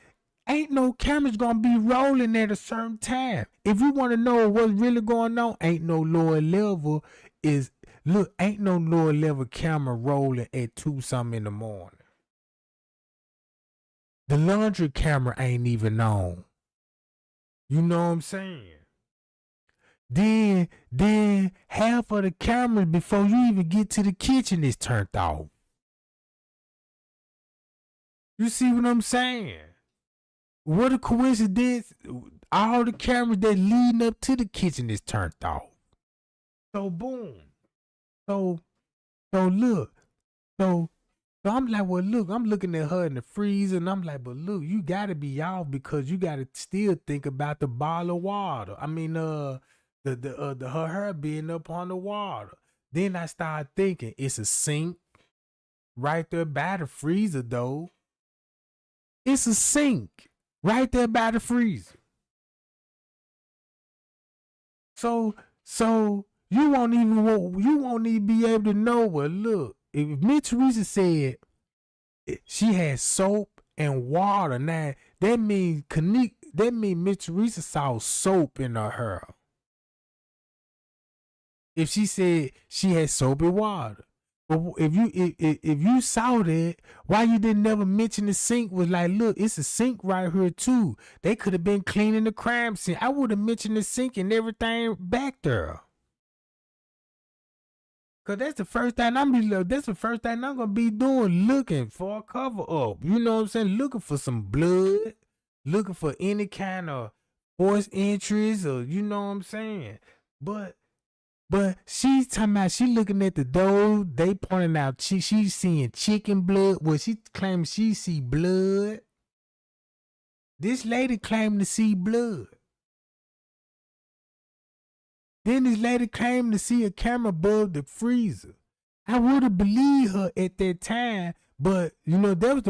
A: ain't no cameras going to be rolling at a certain time. If you want to know what's really going on, ain't no lower level camera rolling at 2-something in the morning. The laundry camera ain't even on. You know what I'm saying? Then half of the cameras before you even get to the kitchen is turned off. You see what I'm saying? What a coincidence. All the cameras that leading up to the kitchen is turned off. So boom. So look. So I'm like, well, look, I'm looking at her in the freezer, and I'm like, but look, you gotta be off because you gotta still think about the bottle of water. I mean, her hair being up on the water. Then I started thinking it's a sink right there by the freezer, though. It's a sink right there by the freezer. So you won't even be able to know. Well, look, if Miss Teresa said she had soap and water, now that means Miss Teresa saw soap in her hair. If she said she had soap and water, but if you saw that, why you didn't never mention the sink? Was like, look, it's a sink right here too. They could have been cleaning the crime scene. I would have mentioned the sink and everything back there. Cause that's the first thing I'm gonna be doing, looking for a cover up. You know what I'm saying? Looking for some blood, looking for any kind of forced entries, or you know what I'm saying. But she's talking about she looking at the door. They pointing out she's seeing chicken blood. Well, she claims she see blood. This lady claimed to see blood. Then this lady claimed to see a camera above the freezer. I would have believed her at that time, but you know, there was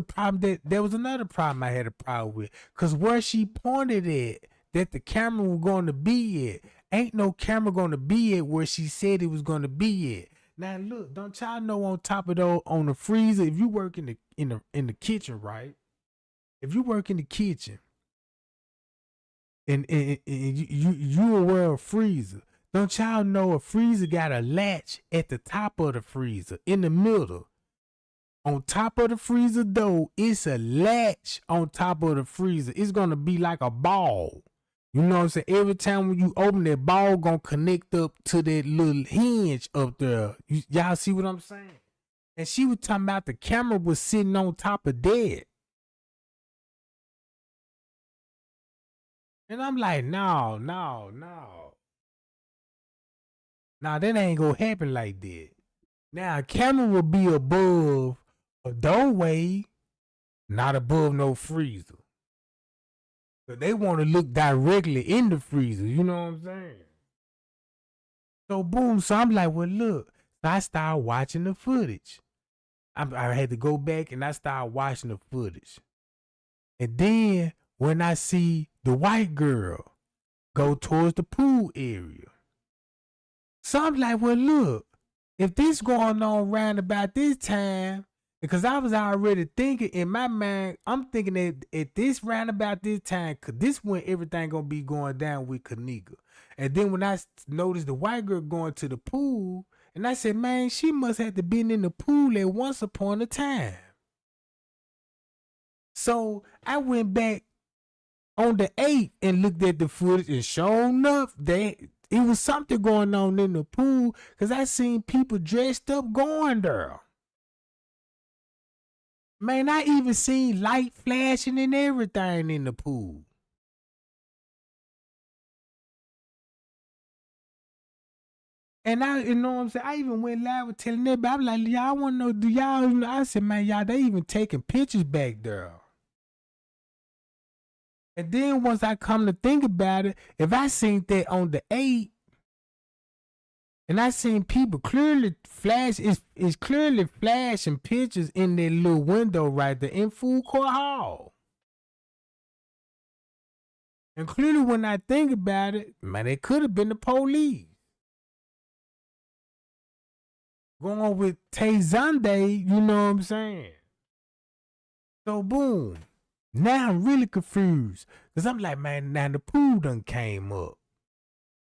A: another problem I had a problem with. Cause where she pointed at that the camera was going to be at, ain't no camera going to be at where she said it was going to be at. Now look, don't y'all know on top of those, on the freezer, if you work in the kitchen, right? If you work in the kitchen and you aware of freezer, don't y'all know a freezer got a latch at the top of the freezer, in the middle. On top of the freezer door, it's a latch on top of the freezer. It's going to be like a ball. You know what I'm saying? Every time when you open that ball, going to connect up to that little hinge up there. Y'all see what I'm saying? And she was talking about the camera was sitting on top of that. And I'm like, no. Now that ain't gonna happen like that. Now a camera will be above a doorway, not above no freezer. So they want to look directly in the freezer. You know what I'm saying? So boom. So I'm like, well, look. So I started watching the footage. I had to go back and I started watching the footage. And then when I see the white girl go towards the pool area. So I'm like, well, look, if this going on around about this time, Because I was already thinking in my mind, I'm thinking that at this roundabout this time, cause this when everything gonna be going down with Kenneka. And then when I noticed the white girl going to the pool, and I said, man, she must have to been in the pool at once upon a time. So I went back on the 8th and looked at the footage, and sure enough, it was something going on in the pool, because I seen people dressed up going there. Man, I even seen light flashing and everything in the pool. And you know what I'm saying? I even went live with telling everybody, I'm like, y'all want to know, do y'all, I said, man, y'all, they even taking pictures back there. And then once I come to think about it, if I seen that on the 8th, and I seen people clearly flash, it's clearly flashing pictures in that little window right there in Food Court Hall. And clearly when I think about it, man, it could have been the police. Going with Tay Sunday, you know what I'm saying? So boom. Now I'm really confused. Cause I'm like, man, now the pool done came up.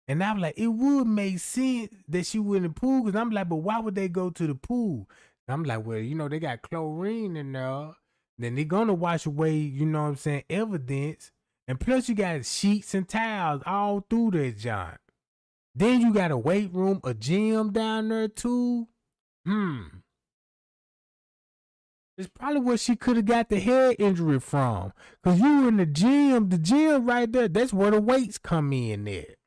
A: And I'm like, it would make sense that she was in the pool. Cause I'm like, but why would they go to the pool? And I'm like, well, you know, they got chlorine in there. Then they're gonna wash away, you know what I'm saying, evidence. And plus you got sheets and towels all through that joint. Then you got a weight room, a gym down there too. It's probably where she could have got the head injury from. Cause you in the gym right there, that's where the weights come in at.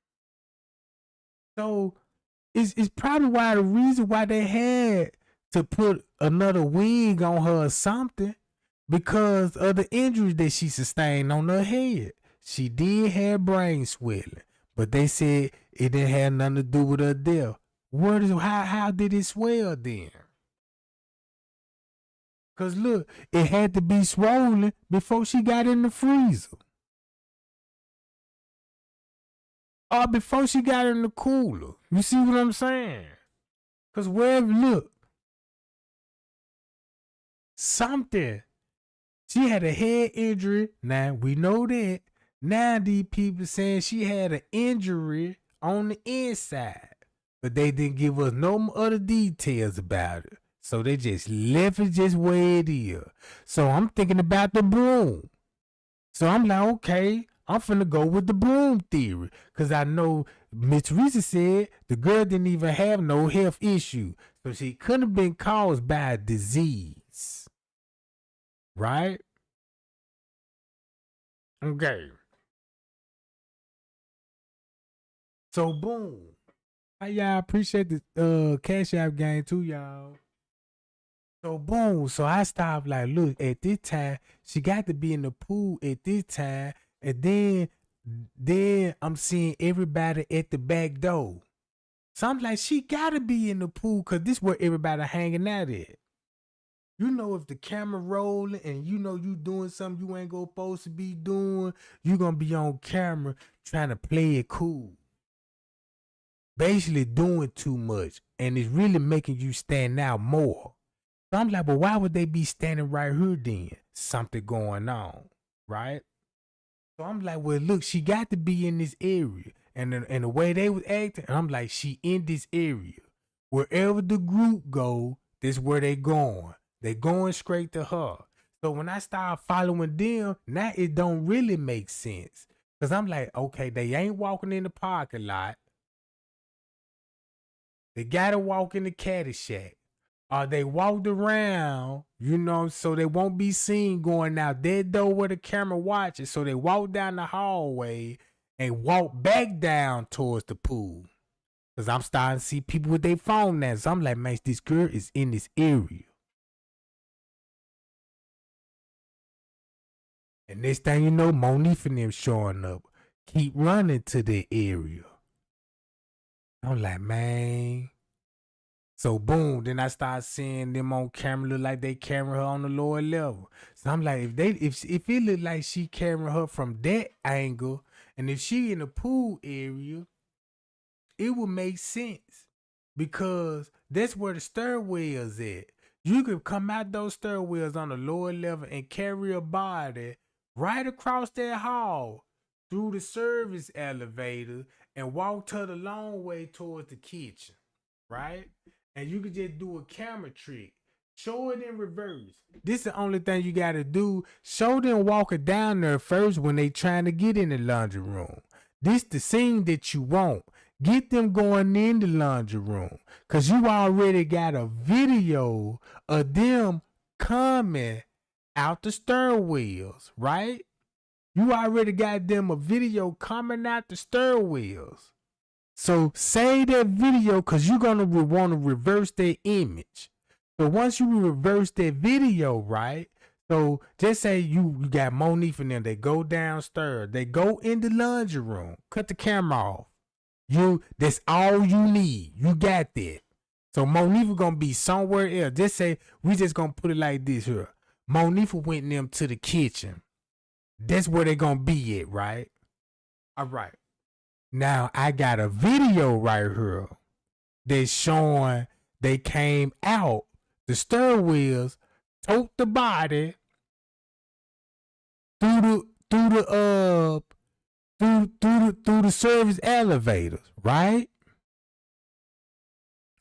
A: So it's probably why the reason why they had to put another wig on her or something, because of the injuries that she sustained on her head. She did have brain swelling, but they said it didn't have nothing to do with her death. How did it swell then? Cause look, it had to be swollen before she got in the freezer. Or before she got in the cooler. You see what I'm saying? Cause wherever look, something. She had a head injury. Now we know that. Now these people saying she had an injury on the inside. But they didn't give us no other details about it. So they just left it just where it is. So I'm thinking about the broom. So I'm like, okay, I'm finna go with the broom theory. Cause I know Miss Teresa said the girl didn't even have no health issue. So she couldn't have been caused by a disease. Right? Okay. So boom. Hey, y'all appreciate the Cash App game too, y'all. So boom. So I stopped like, look, at this time, she got to be in the pool at this time. And then I'm seeing everybody at the back door. So I'm like, she gotta be in the pool because this is where everybody hanging out at. You know, if the camera rolling and you know you doing something you ain't supposed to be doing, you gonna be on camera trying to play it cool. Basically doing too much. And it's really making you stand out more. So I'm like, but why would they be standing right here then? Something going on, right? So I'm like, well, look, she got to be in this area. And the way they was acting, I'm like, she in this area. Wherever the group go, this where they going. They going straight to her. So when I start following them, now it don't really make sense. Because I'm like, okay, they ain't walking in the parking lot. They got to walk in the caddy shack. They walked around, you know, so they won't be seen going out that door where the camera watches. So they walk down the hallway and walk back down towards the pool. Because I'm starting to see people with their phone now. So I'm like, man, this girl is in this area. And next thing you know, Monique and them showing up. Keep running to the area. I'm like, man. So boom, then I start seeing them on camera look like they carrying her on the lower level. So I'm like, if it look like she carrying her from that angle, and if she in the pool area, it would make sense because that's where the stairway is at. You could come out those stairwells on the lower level and carry a body right across that hall through the service elevator and walk to the long way towards the kitchen, right? And you could just do a camera trick. Show it in reverse. This is the only thing you gotta do. Show them walking down there first when they trying to get in the laundry room. This the scene that you want. Get them going in the laundry room. Cause you already got a video of them coming out the stairwells, right? You already got them a video coming out the stairwells. So save that video because you're gonna want to reverse that image. So once you reverse that video, right? So just say you got Monique and them. They go downstairs. They go in the laundry room. Cut the camera off. That's all you need. You got that. So Monique gonna be somewhere else. Just say we just gonna put it like this here. Monique went them to the kitchen. That's where they gonna be at, right? All right. Now I got a video right here that's showing they came out the stairwells, tote the body through the service elevators, right?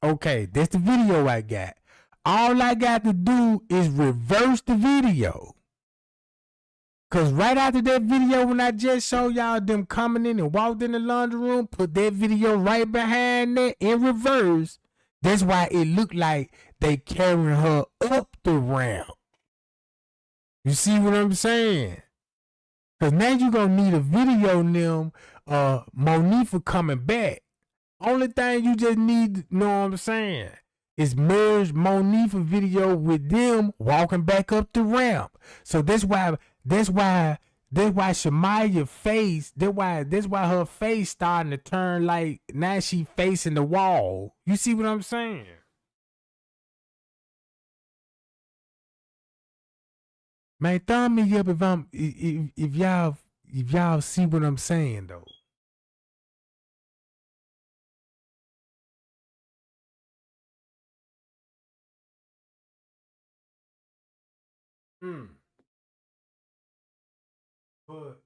A: Okay, that's the video I got. All I got to do is reverse the video. Cause right after that video, when I just showed y'all them coming in and walked in the laundry room, put that video right behind that in reverse. That's why it looked like they carrying her up the ramp. You see what I'm saying? Cause now you gonna need a video of them Monifa coming back. Only thing you just need, you know what I'm saying, is merge Monifa video with them walking back up the ramp. So that's why Shamaya face, that's why her face starting to turn like now she facing the wall. You see what I'm saying? Man, thumb me up if y'all see what I'm saying though. But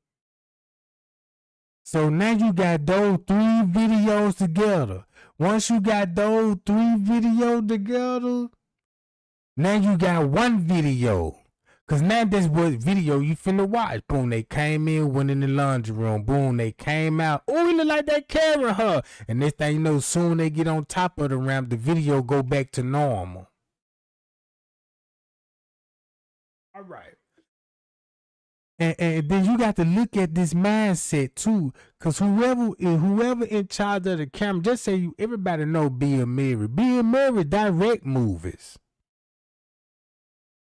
A: so now you got those 3 videos together. Once you got those 3 videos together, now you got one video. Cause now that's what video you finna watch. Boom, they came in, went in the laundry room. Boom, they came out. Oh, it look like they carrying her. And this thing, you know, soon they get on top of the ramp, the video go back to normal. All right. And then you got to look at this mindset too, cause whoever in charge of the camera, just say everybody know Bill Murray. Bill Murray direct movies.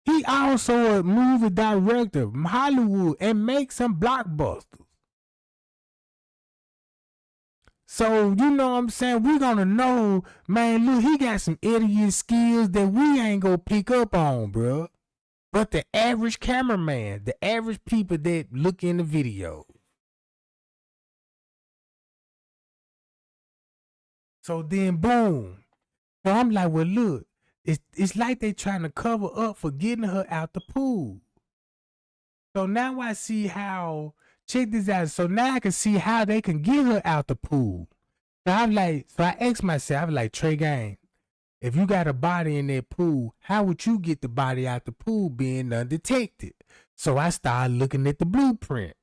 A: He also a movie director, Hollywood, and make some blockbusters. So you know what I'm saying? We're gonna know, man. Look, he got some idiot skills that we ain't gonna pick up on, bro. But the average cameraman, the average people that look in the video. So then, boom. So I'm like, well, look, it's like they trying to cover up for getting her out the pool. So now I see how, check this out. So now I can see how they can get her out the pool. So I asked myself, I was like, Tregang, if you got a body in that pool, how would you get the body out the pool being undetected? So I started looking at the blueprint.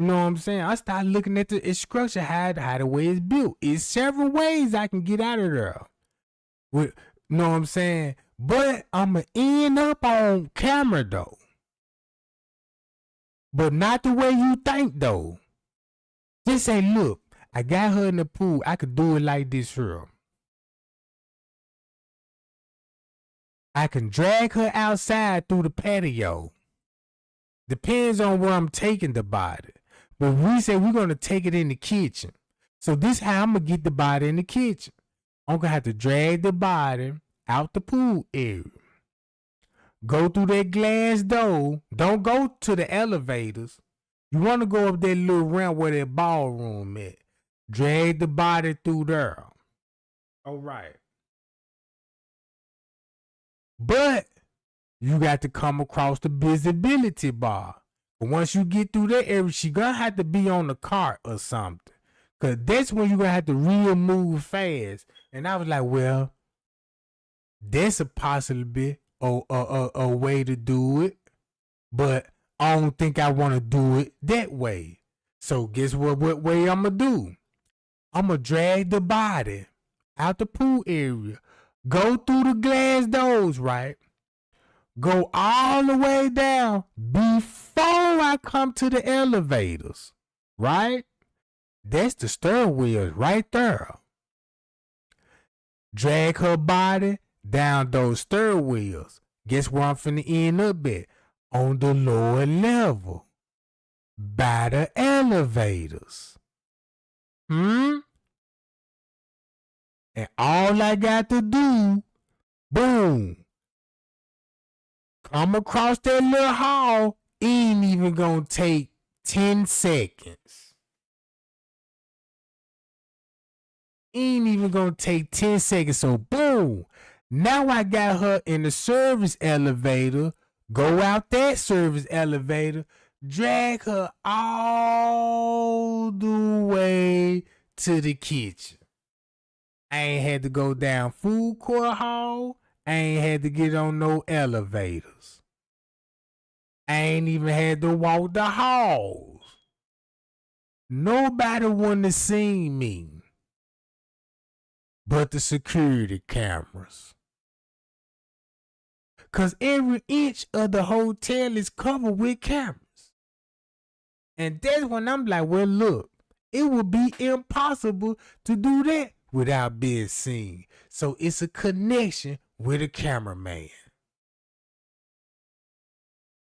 A: You know what I'm saying? I started looking at the structure, how the way it's built. It's several ways I can get out of there. You know what I'm saying? But I'ma end up on camera though. But not the way you think though. Just say, look, I got her in the pool. I could do it like this here. I can drag her outside through the patio. Depends on where I'm taking the body. But we say we're going to take it in the kitchen. So this how I'm going to get the body in the kitchen. I'm going to have to drag the body out the pool area. Go through that glass door. Don't go to the elevators. You want to go up that little ramp where that ballroom at. Drag the body through there. All right. But you got to come across the visibility bar. But once you get through that area, she gonna have to be on the cart or something. Cause that's when you gonna have to real move fast. And I was like, well, that's a possibility a way to do it. But I don't think I wanna do it that way. So guess what way I'ma do? I'ma drag the body out the pool area. Go through the glass doors, right? Go all the way down before I come to the elevators, right? That's the steering wheels right there. Drag her body down those steering wheels. Guess where I'm finna end up at? On the lower level. By the elevators. And all I got to do, boom, come across that little hall, ain't even gonna take 10 seconds. Ain't even gonna take 10 seconds. So boom. Now I got her in the service elevator. Go out that service elevator. Drag her all the way to the kitchen. I ain't had to go down food court hall. I ain't had to get on no elevators. I ain't even had to walk the halls. Nobody wouldn't have seen me but the security cameras. Cause every inch of the hotel is covered with cameras. And that's when I'm like, well, look, it would be impossible to do that without being seen. So it's a connection with a cameraman.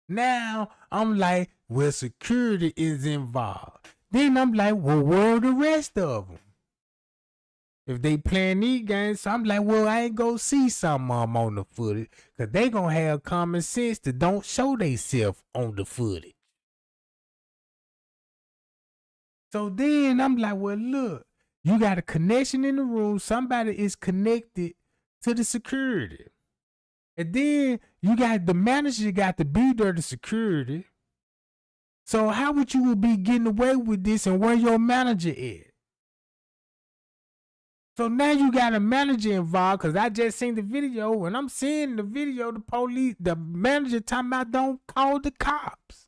A: Now I'm like, well, security is involved. Then I'm like, well, where are the rest of them? If they playing these games, so I'm like, well, I ain't gonna see some of them on the footage. Because they gonna have common sense to don't show themselves on the footage. So then I'm like, well, look, you got a connection in the room. Somebody is connected to the security. And then you got the manager got to be there to security. So how would you be getting away with this and where your manager is? So now you got a manager involved because I just seen the video and I'm seeing the video, the police, the manager talking about don't call the cops.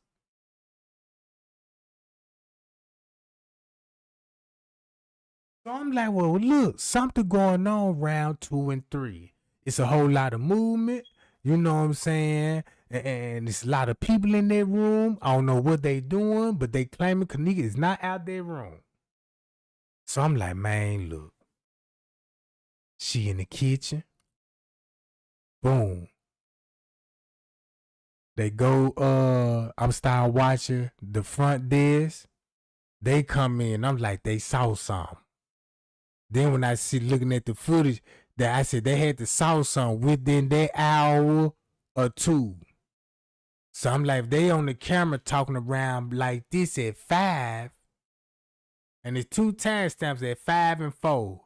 A: So I'm like, well, look, something going on round 2 and 3. It's a whole lot of movement, you know what I'm saying? And it's a lot of people in that room. I don't know what they doing, but they claiming Kenneka is not out their room. So I'm like, man, look. She in the kitchen. Boom. They go, I'm start watching the front desk. They come in. I'm like, they saw something. Then when I see looking at the footage, that I said they had to saw something within that hour or two. So I'm like, they on the camera talking around like this at 5. And it's 2 timestamps at 5 and 4.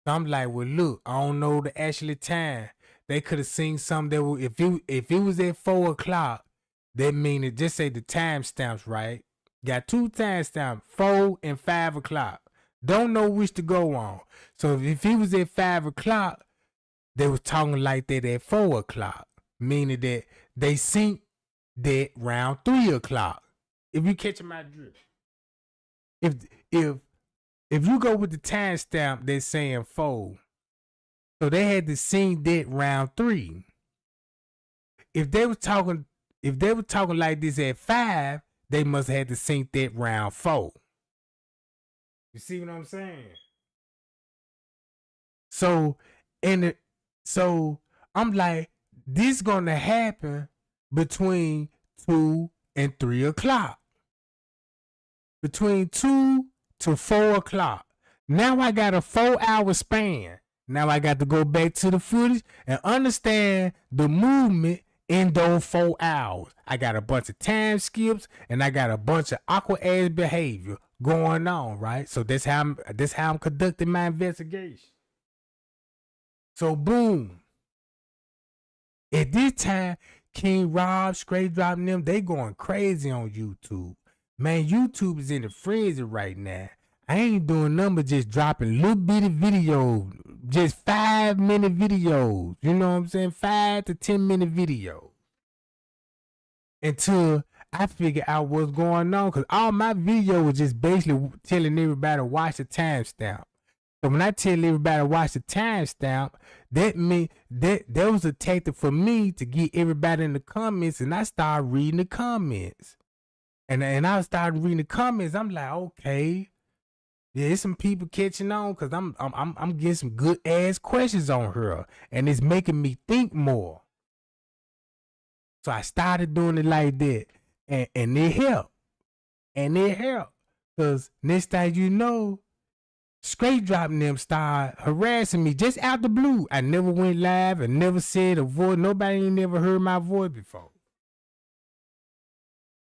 A: So I'm like, well, look, I don't know the actual time. They could have seen something that would, if it was at 4 o'clock, that mean it just say the timestamps, right? Got 2 timestamps, 4 and 5 o'clock. Don't know which to go on. So if it was at 5 o'clock, they was talking like that at 4 o'clock, meaning that they synced that round 3 o'clock. If you catch my drift, if you go with the timestamp that's saying 4, so they had to sync that round 3. If they were talking like this at 5, they must have had to sync that round 4. You see what I'm saying? So I'm like, this gonna happen between 2 and 3 o'clock. Between 2 to 4 o'clock. Now I got a 4-hour span. Now I got to go back to the footage and understand the movement in those 4 hours. I got a bunch of time skips and I got a bunch of awkward ass behavior going on, right? So that's how I'm conducting my investigation. So boom. At this time, King Rob, Straight Drop and them, they going crazy on YouTube. Man, YouTube is in the frenzy right now. I ain't doing nothing but just dropping little bitty videos, just 5-minute videos. You know what I'm saying? 5 to 10-minute videos. Until I figure out what's going on. Because all my video was just basically telling everybody to watch the timestamp. So when I tell everybody to watch the timestamp, that mean that was a tactic for me to get everybody in the comments, and I started reading the comments. And I started reading the comments. I'm like, okay, yeah, there's some people catching on because I'm getting some good ass questions on her, and it's making me think more. So I started doing it like that, and it helped, because next thing you know, Straight Dropping them start harassing me just out the blue. I never went live and never said a voice. Nobody ain't never heard my voice before.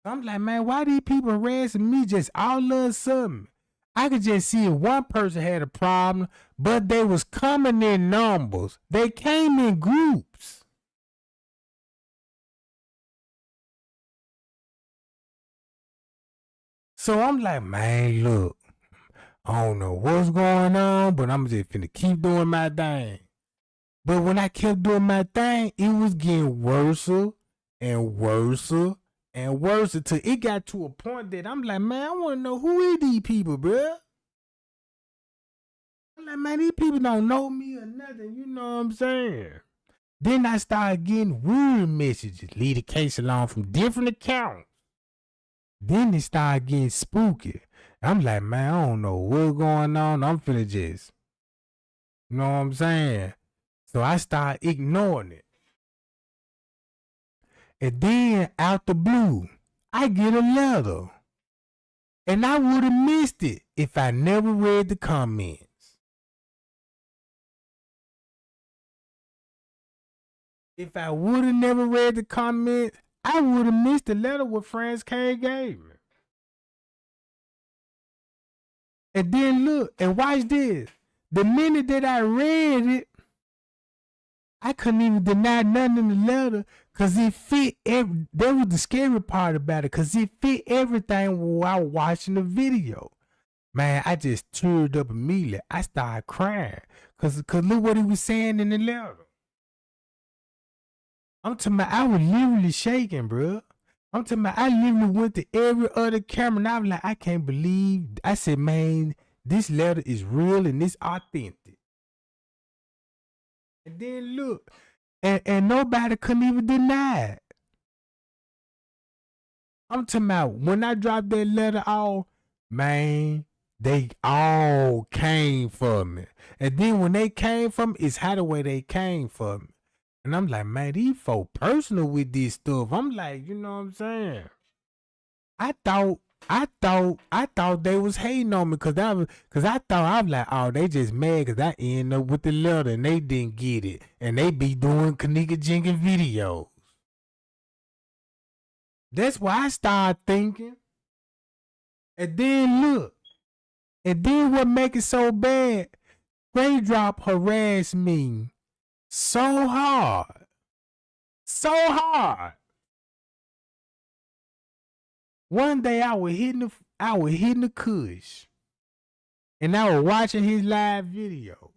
A: I'm like, man, why these people harassing me just all of a sudden? I could just see if one person had a problem, but they was coming in numbers. They came in groups. So I'm like, man, look, I don't know what's going on, but I'm just finna keep doing my thing. But when I kept doing my thing, it was getting worse and worse and worse until it got to a point that I'm like, man, I want to know who is these people, bro. I'm like, man, these people don't know me or nothing. You know what I'm saying? Then I started getting weird messages, leave the case alone, from different accounts. Then it started getting spooky. I'm like, man, I don't know what's going on. I'm finna just, you know what I'm saying? So I started ignoring it. And then out the blue, I get a letter. And I would have missed it if I never read the comments. If I would have never read the comments, I would have missed the letter what Franz K gave me. And then look, and watch this. The minute that I read it, I couldn't even deny nothing in the letter because it fit that was the scary part about it, because it fit everything while I was watching the video. Man, I just teared up immediately. I started crying because look what he was saying in the letter. I'm talking about, I was literally shaking, bro. I'm talking about, I literally went to every other camera and I was like, I can't believe. I said, man, this letter is real and it's authentic. And then look, and nobody couldn't even deny it. I'm talking about, when I dropped that letter off, man, they all came for me. And then when they came for me, it's how the way they came for me. And I'm like, man, these folk personal with this stuff. I'm like, you know what I'm saying? I thought they was hating on me because I thought I was like, oh, they just mad because I ended up with the letter and they didn't get it. And they be doing Kenneka Jenkins videos. That's why I started thinking. And then look. And then what make it so bad, Straight Drop harassed me so hard. One day I was hitting the kush, and I was watching his live video.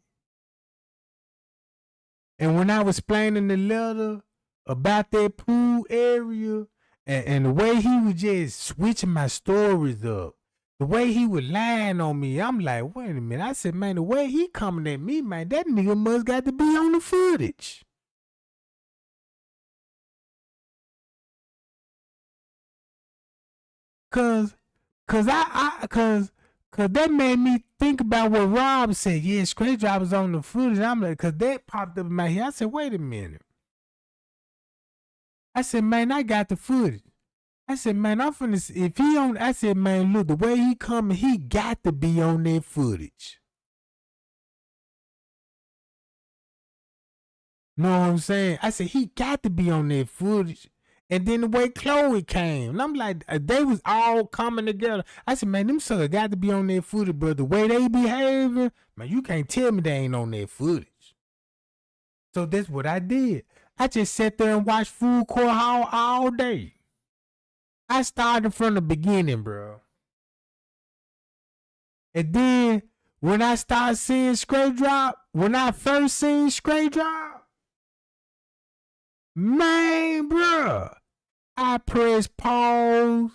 A: And when I was explaining the letter about that pool area, and the way he was just switching my stories up, the way he was lying on me, I'm like, wait a minute. I said, man, the way he coming at me, man, that nigga must got to be on the footage. Cause that made me think about what Rob said. Yeah, Straight Drop was on the footage. I'm like, cause that popped up in my head. I said, wait a minute. I said, man, I got the footage. I said, man, I'm finna see if he on. I said, man, look, the way he coming, he got to be on that footage. Know what I'm saying? I said, he got to be on that footage. And then the way Chloe came, and I'm like, they was all coming together. I said, man, them suckers got to be on that footage, but the way they behaving, man, you can't tell me they ain't on that footage. So that's what I did. I just sat there and watched Food Court all day. I started from the beginning, bro. And then when I started seeing Straight Drop, when I first seen Straight Drop, man, bro, I pressed pause.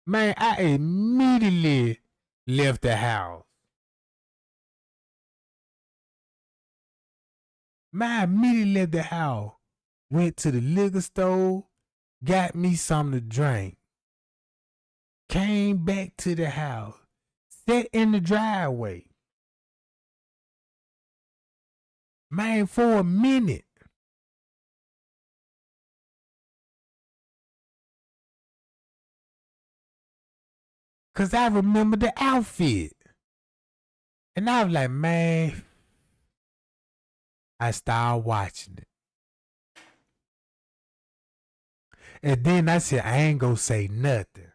A: Man, I immediately left the house. Man, I immediately left the house. Went to the liquor store, got me something to drink. Came back to the house, sat in the driveway. Man, for a minute. Cause I remember the outfit. And I was like, man, I started watching it. And then I said, I ain't gonna say nothing.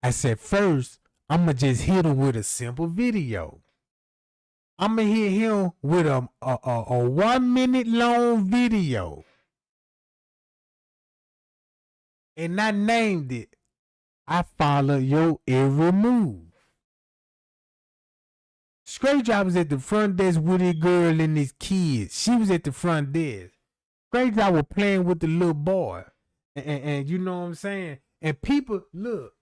A: I said, first, I'm gonna just hit him with a simple video. I'm gonna hit him with a 1 minute long video. And I named it, I follow your every move. Straight Drop was at the front desk with his girl and his kids. She was at the front desk. Straight Drop was playing with the little boy. And you know what I'm saying? And people, look,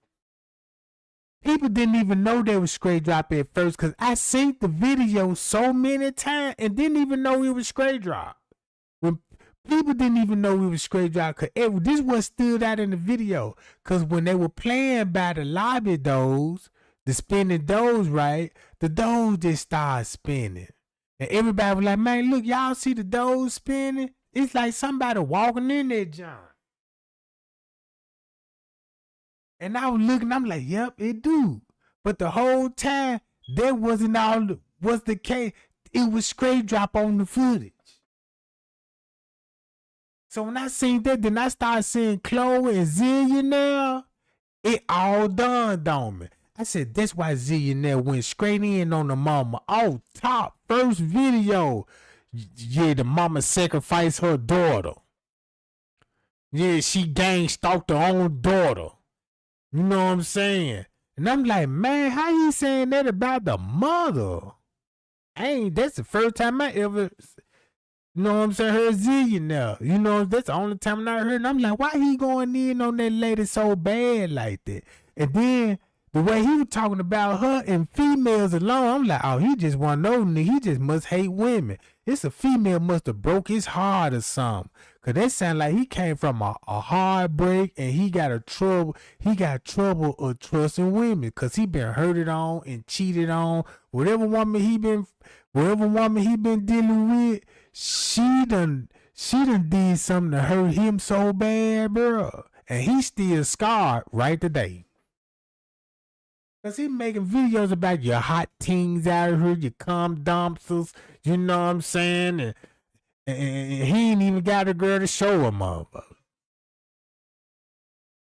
A: people didn't even know they was Straight Drop at first because I seen the video so many times and didn't even know it was Straight Drop. When people didn't even know it was Straight Drop, because this was stood out in the video. Because when they were playing by the lobby doors, the spinning doors, right, the doors just started spinning. And everybody was like, man, look, y'all see the doors spinning? It's like somebody walking in that junk. And I was looking, I'm like, yep, it do. But the whole time, that wasn't all was the case. It was Straight Drop on the footage. So when I seen that, then I started seeing Chloe and Zillionaire. It all dawned on me. I said, that's why Zillionaire went straight in on the mama. Oh, top, first video. Yeah, the mama sacrificed her daughter. Yeah, she gang stalked her own daughter. You know what I'm saying? And I'm like, man, how you saying that about the mother? That's the first time I ever, you know what I'm saying, heard Zillionaire. You know, that's the only time I heard. And I'm like, why he going in on that lady so bad like that? And then the way he was talking about her and females alone, I'm like, oh, he just one of those niggas. He just must hate women. It's a female must have broke his heart or something. Cause that sound like he came from a heartbreak and he got trouble of trusting women. Cause he been hurted on and cheated on. Whatever woman he been dealing with, she done did something to hurt him so bad, bro. And he still scarred right today. Cause he making videos about your hot teens out here, your cum dumpsters, you know what I'm saying? And he ain't even got a girl to show him of.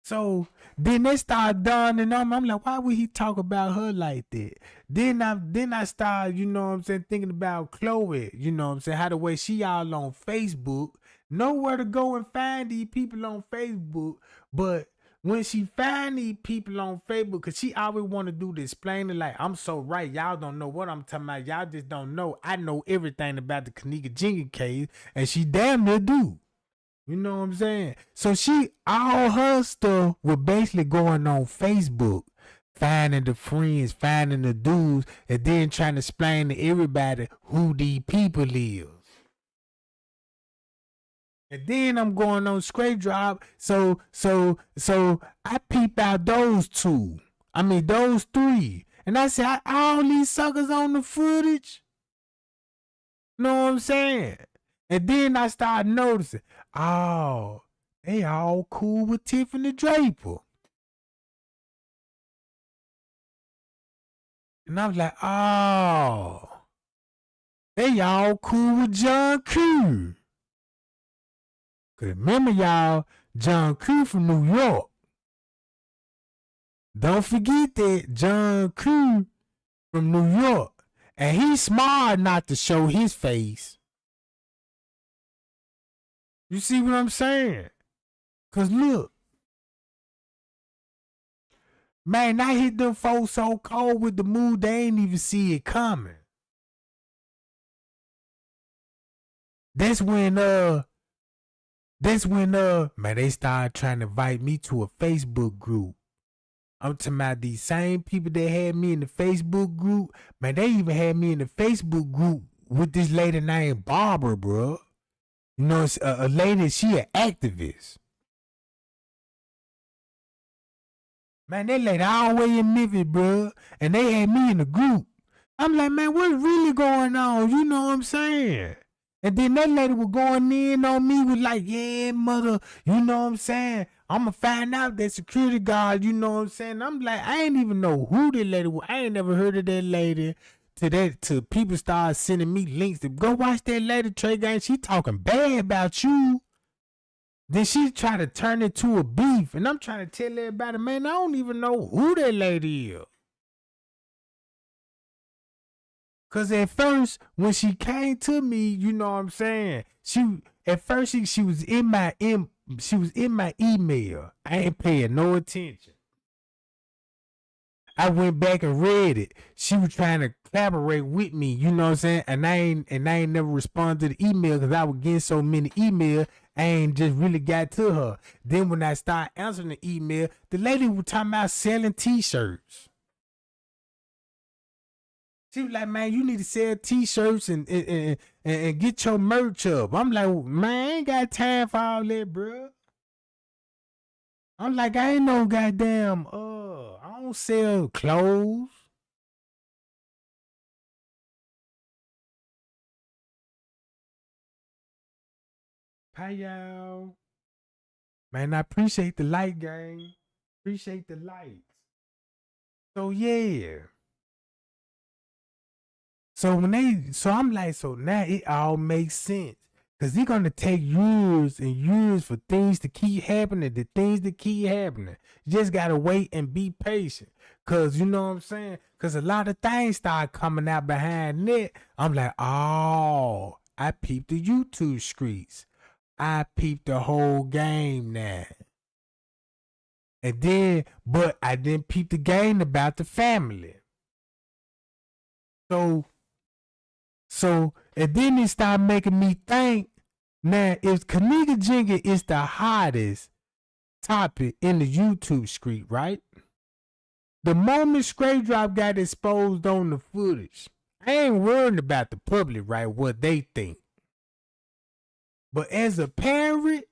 A: So then they start dawning on me. I'm like, why would he talk about her like that? Then I started, you know what I'm saying, thinking about Chloe, you know what I'm saying, how the way she all on Facebook, nowhere to go and find these people on Facebook, but when she find these people on Facebook, cause she always want to do the explaining like, I'm so right, y'all don't know what I'm talking about, y'all just don't know. I know everything about the Kenneka Jenkins case, and she damn near do. You know what I'm saying? So all her stuff was basically going on Facebook, finding the friends, finding the dudes, and then trying to explain to everybody who these people is. And then I'm going on Straight Drop. So I peep out those those three. And I said, all these suckers on the footage. You know what I'm saying? And then I started noticing, oh, they all cool with Tiffany Draper. And I was like, oh, they all cool with John Q. Cause remember y'all, John Q from New York. Don't forget that John Q from New York. And he's smart not to show his face. You see what I'm saying? Cause look, man, I hit them folks so cold with the mood they ain't even see it coming. That's when man, they started trying to invite me to a Facebook group. I'm talking about these same people that had me in the Facebook group. Man, they even had me in the Facebook group with this lady named Barbara, bro. You know, it's a lady, she an activist. Man, that lady all the way in Memphis, bro. And they had me in the group. I'm like, man, what's really going on? You know what I'm saying? And then that lady was going in on me with like, yeah, mother, you know what I'm saying? I'm going to find out that security guard, you know what I'm saying? I'm like, I ain't even know who that lady was. I ain't never heard of that lady. To people start sending me links to go watch that lady, Tregang. She talking bad about you. Then she try to turn it to a beef. And I'm trying to tell everybody, man, I don't even know who that lady is. Cause at first, when she came to me, you know what I'm saying? She was in my email. I ain't paying no attention. I went back and read it. She was trying to collaborate with me, you know what I'm saying? And I ain't never responded to the email because I was getting so many emails. I ain't just really got to her. Then when I started answering the email, the lady was talking about selling t-shirts. She was like, man, you need to sell t-shirts and get your merch up. I'm like, man, I ain't got time for all that, bro. I'm like, I ain't no goddamn, I don't sell clothes. Hi, y'all. Man, I appreciate the light, gang. Appreciate the lights. So, yeah. So I'm like, so now it all makes sense. Cause it's gonna take years and years for things to keep happening, the things that keep happening. You just gotta wait and be patient. Cause you know what I'm saying? Cause a lot of things start coming out behind it. I'm like, oh, I peeped the YouTube streets. I peeped the whole game now. And then, but I didn't peep the game about the family. So, and then it started making me think, now, if Kenneka Jenkins is the hottest topic in the YouTube street, right? The moment Straight Drop got exposed on the footage, I ain't worried about the public, right? What they think. But as a parent,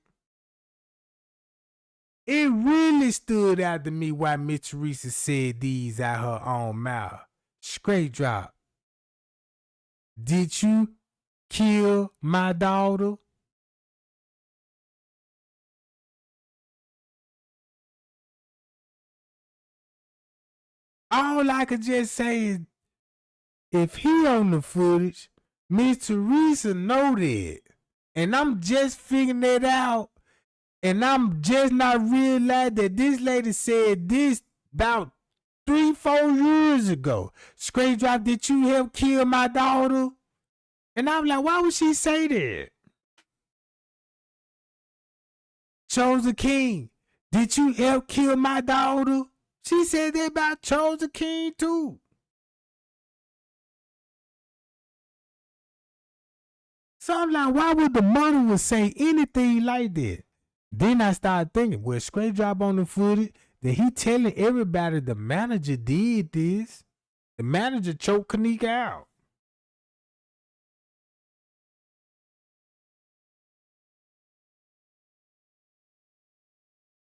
A: it really stood out to me why Miss Teresa said these out her own mouth. Straight Drop, did you kill my daughter? All I could just say is, if he on the footage, Miss Teresa know that. And I'm just figuring that out. And I'm just not realizing that this lady said this about 3-4 years ago. Straight Drop, did you help kill my daughter? And I'm like, why would she say that? Chosen King, did you help kill my daughter? She said that about Chosen King too. So I'm like, why would the mother would say anything like that? Then I started thinking, well, Straight Drop on the footage, then he telling everybody the manager did this. The manager choked Kenneka out.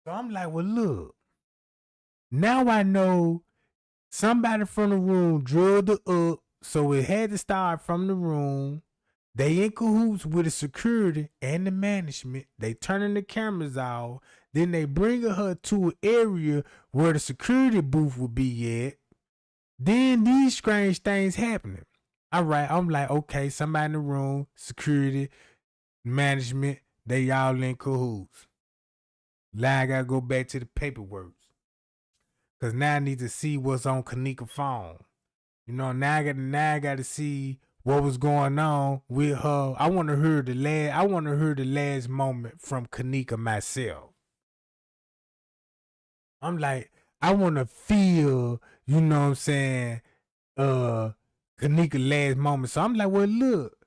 A: So I'm like, well, look, now I know somebody from the room drugged her up, so it had to start from the room. They in cahoots with the security and the management. They turning the cameras off. Then they bringing her to an area where the security booth would be at. Then these strange things happening. All right, I'm like, okay, somebody in the room, security, management, they all in cahoots. Now I gotta go back to the paperwork. Cause now I need to see what's on Kenneka's phone. You know, now I gotta see what was going on with her. I want to hear the last moment from Kenneka myself. I'm like, I want to feel, you know what I'm saying, Kenneka last moment. So I'm like, well, look,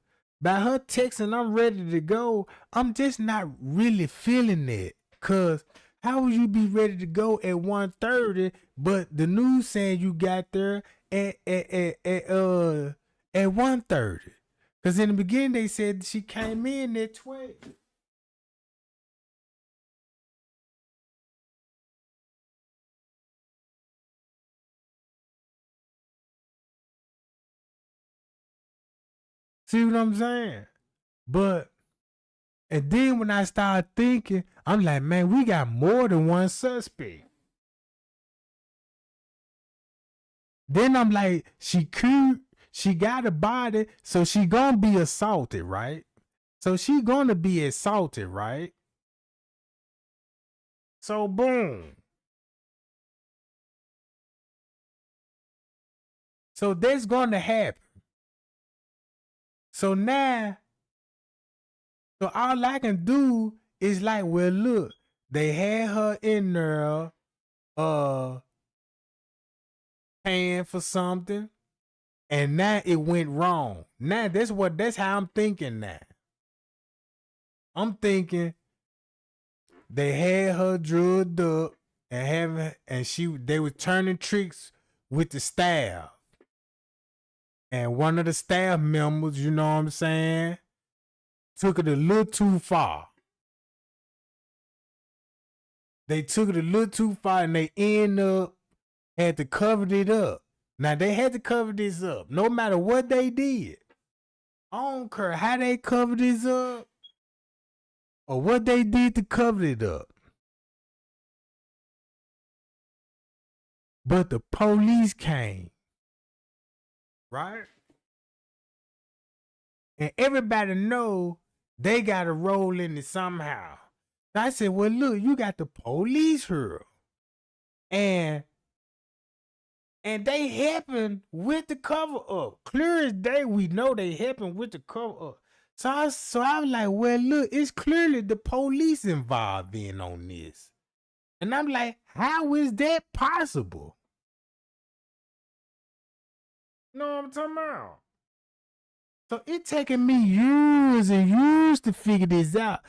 A: by her texting, I'm ready to go. I'm just not really feeling it. Cause how would you be ready to go at 1:30, but the news saying you got there at 1:30? Cause in the beginning they said she came in at 12. See what I'm saying? But and then when I started thinking, I'm like, man, we got more than one suspect. Then I'm like, she cute, she got a body, so she gonna be assaulted, right? So she gonna be assaulted, right? So boom. So that's gonna happen. So now, so all I can do is like, well, look, they had her in there, uh, paying for something, and now it went wrong. Now that's how I'm thinking now. I'm thinking they had her drugged up and they were turning tricks with the staff. And one of the staff members, you know what I'm saying, took it a little too far. They took it a little too far and they end up had to cover it up. Now they had to cover this up, no matter what they did. I don't care how they covered this up or what they did to cover it up. But the police came, right? And everybody know they got to roll in it somehow. So I said, well, look, you got the police here. And they helping with the cover up. Clear as day, we know they helping with the cover up. So I was like, well, look, it's clearly the police involved in on this. And I'm like, how is that possible? You know what I'm talking about? So it taking me years and years to figure this out.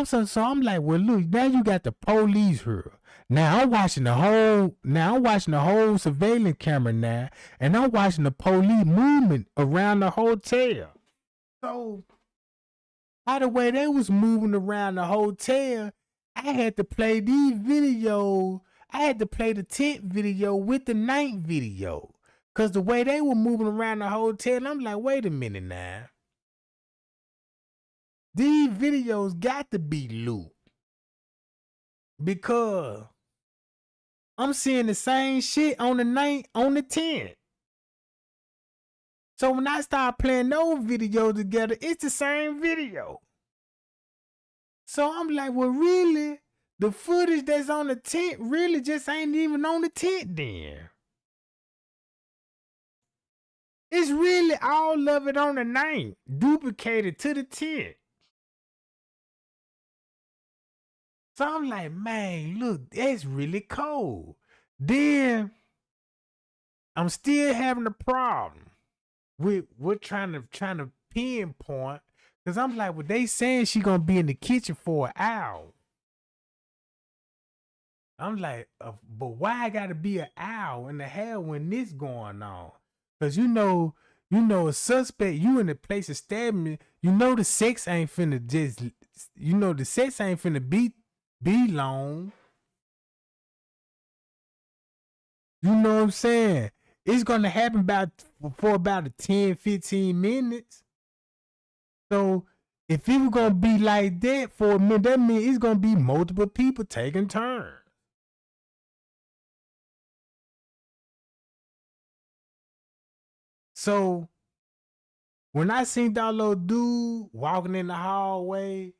A: So I'm like, well, look, now you got the police here. Now I'm watching the whole surveillance camera now, and I'm watching the police movement around the hotel. So by the way they was moving around the hotel, I had to play these videos. I had to play the tent video with the night video. Cause the way they were moving around the hotel, I'm like, wait a minute now. These videos got to be looped. Because I'm seeing the same shit on the night on the 10th. So when I start playing those videos together, it's the same video. So I'm like, well, really? The footage that's on the tent really just ain't even on the tent then. It's really all of it on the night, duplicated to the tent. So I'm like, man, look, that's really cold. Then I'm still having a problem with trying to pinpoint, because I'm like, well, they saying she gonna be in the kitchen for an hour. I'm like, but why I gotta be an hour and a half when this going on? Cause you know a suspect, you in the place of stabbing, you know the sex ain't finna be long. You know what I'm saying? It's gonna happen for about 10-15 minutes. So if it was gonna be like that for a minute, that means it's gonna be multiple people taking turns. So when I seen that little dude walking in the hallway,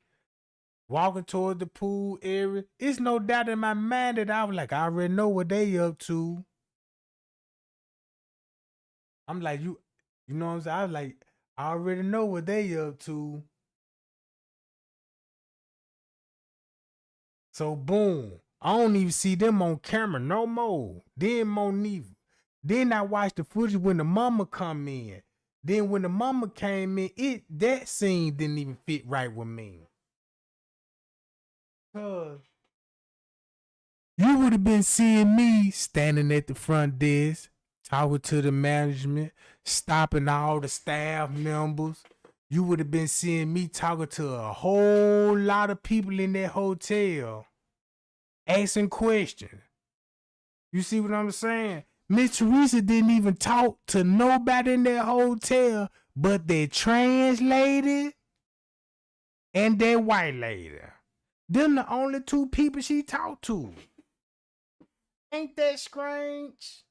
A: walking toward the pool area, it's no doubt in my mind that I was like, I already know what they up to. I'm like, you know what I'm saying? I already know what they up to. So boom. I don't even see them on camera no more. Then more neither. Then I watched the footage when the mama come in. Then when the mama came in, that scene didn't even fit right with me. Cause you would have been seeing me standing at the front desk, talking to the management, stopping all the staff members. You would have been seeing me talking to a whole lot of people in that hotel, asking questions. You see what I'm saying? Miss Teresa didn't even talk to nobody in that hotel but that trans lady and that white lady. Them the only two people she talked to. Ain't that strange?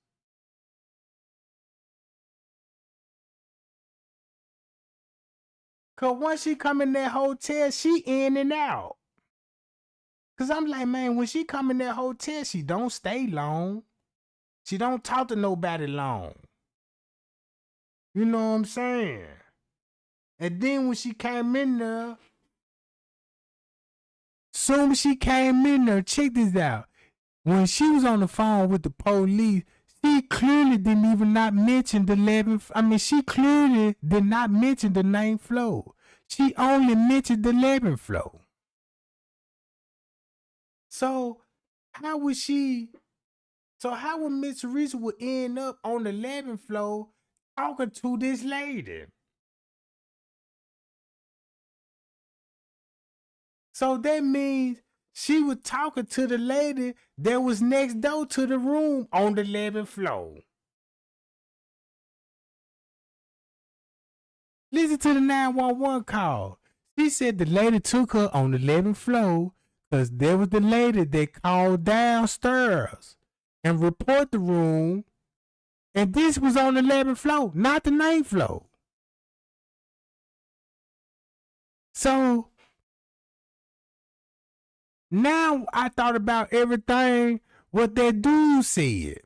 A: Cause once she come in that hotel, she in and out. Cause I'm like, man, when she come in that hotel, she don't stay long. She don't talk to nobody long. You know what I'm saying? And then when she came in there, soon as she came in there, check this out. When she was on the phone with the police, she clearly didn't even not mention the 11th. I mean, she clearly did not mention the 9th floor. She only mentioned the 11th floor. So how would she? So how would Miss Teresa would end up on the 11th floor talking to this lady? So that means she was talking to the lady that was next door to the room on the 11th floor. Listen to the 911 call. She said the lady took her on the 11th floor because there was the lady that called downstairs and report the room. And this was on the 11th floor, not the 9th floor. So now I thought about everything what that dude said.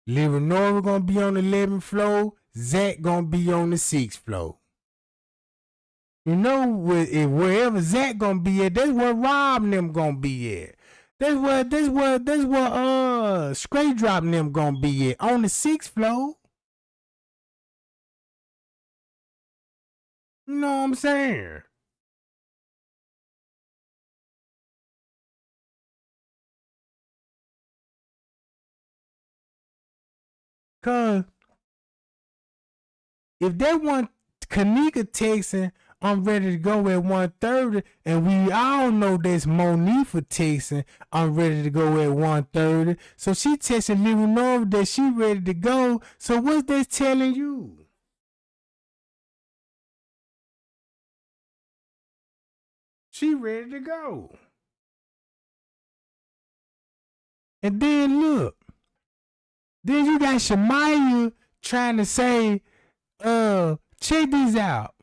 A: Leonora gonna be on the 11th floor. Zach gonna be on the 6th floor. You know, wherever Zach gonna be at, that's where Rob and them gonna be at. That's where Straight Drop and them gonna be at on the 6th floor. You know what I'm saying? Cause if they want Kenneka texting, I'm ready to go at 1:30, and we all know that's Monifa texting, I'm ready to go at 1:30. So she texting Little Nova that she ready to go. So what's that telling you? She ready to go. And then look, then you got Shamaya trying to say, check this out.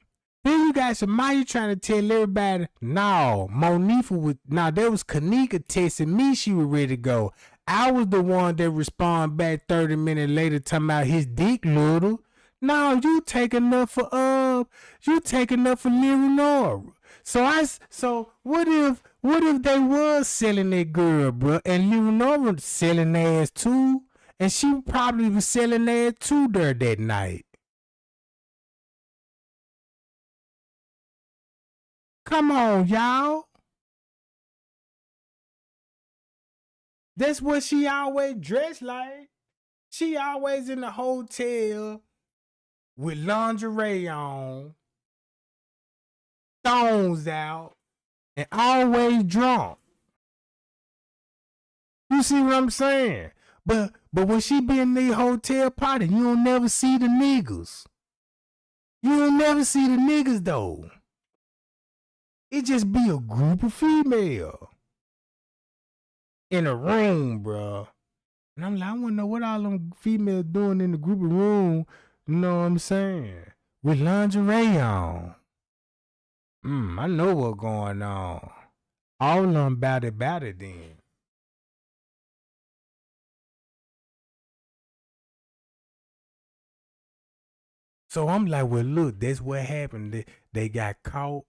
A: Then you got Shamaya trying to tell everybody, no, Monifa was, that was Kenneka texting me she was ready to go. I was the one that responded back 30 minutes later talking about his dick little. No, you taking up for Little Nora. So what if they was selling that girl, bro, and Little Nora selling ass too, and she probably was selling ass too there that night. Come on, y'all. That's what she always dressed like. She always in the hotel with lingerie on, stones out, and always drunk. You see what I'm saying? But when she be in the hotel party, you don't never see the niggas. You don't never see the niggas though. It just be a group of female in a room, bro. And I'm like, I wanna know what all them females doing in the group of room. You know what I'm saying? With lingerie on. I know what's going on. All of them about it then. So I'm like, well, look, that's what happened. They got caught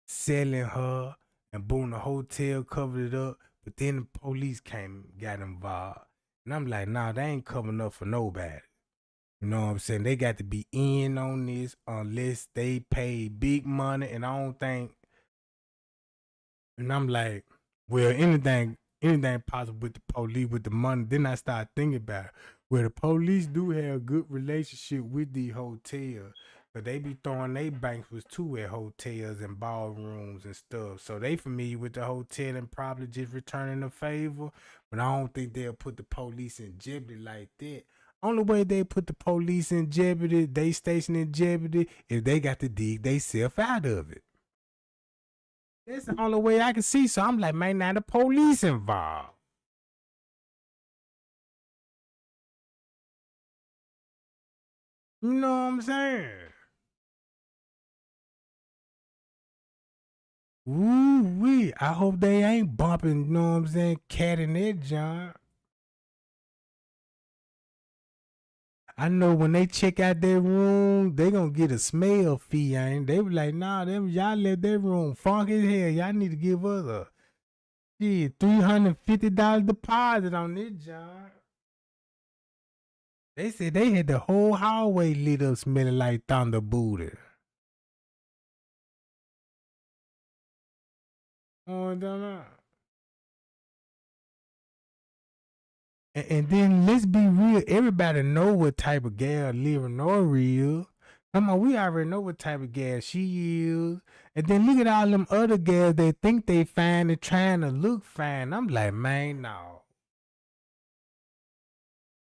A: selling her, and boom, the hotel covered it up. But then the police came, got involved, and I'm like, nah, they ain't covering up for nobody. You know what I'm saying? They got to be in on this unless they pay big money, and I don't think. And I'm like, well, anything possible with the police with the money. Then I start thinking about it. Well, the police do have a good relationship with the hotel, but they be throwing their banks was too at hotels and ballrooms and stuff. So they familiar with the hotel and probably just returning a favor. But I don't think they'll put the police in jeopardy like that. Only way they put the police in jeopardy, they station in jeopardy, if they got to dig they self out of it. That's the only way I can see. So I'm like, man, now the police involved. You know what I'm saying? Ooh wee. I hope they ain't bumping, you know what I'm saying, cat in that John. I know when they check out their room, they gonna get a smell fee, ain't they? Be like, nah, them y'all left that room funky as hell. Y'all need to give us a $350 deposit on this John. They said they had the whole hallway lit up smelling like thunder booty. Oh, don't know. And then let's be real. Everybody know what type of gal living or real. Come on, we already know what type of gal she is. And then look at all them other gals that think they fine and trying to look fine. I'm like, man, no.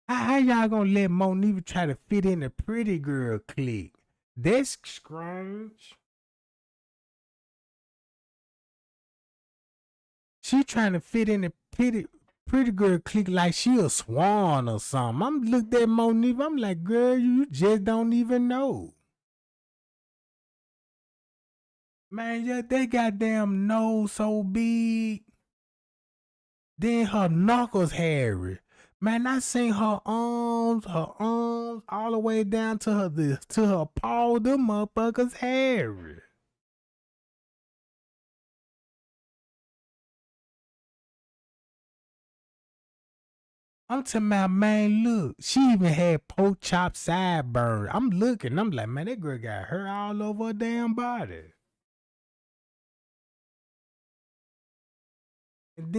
A: How y'all gonna let Monique try to fit in the pretty girl clique? That's strange. She trying to fit in the pretty girl clique like she a swan or something. I'm looked at Monique. I'm like, girl, you just don't even know. Man, yeah, they goddamn nose so big. Then her knuckles hairy. Man, I seen her arms all the way down to her paw. Them motherfuckers hairy. I'm talking about, man, look, she even had pork chop sideburn. I'm looking, I'm like, man, that girl got hair all over her damn body. And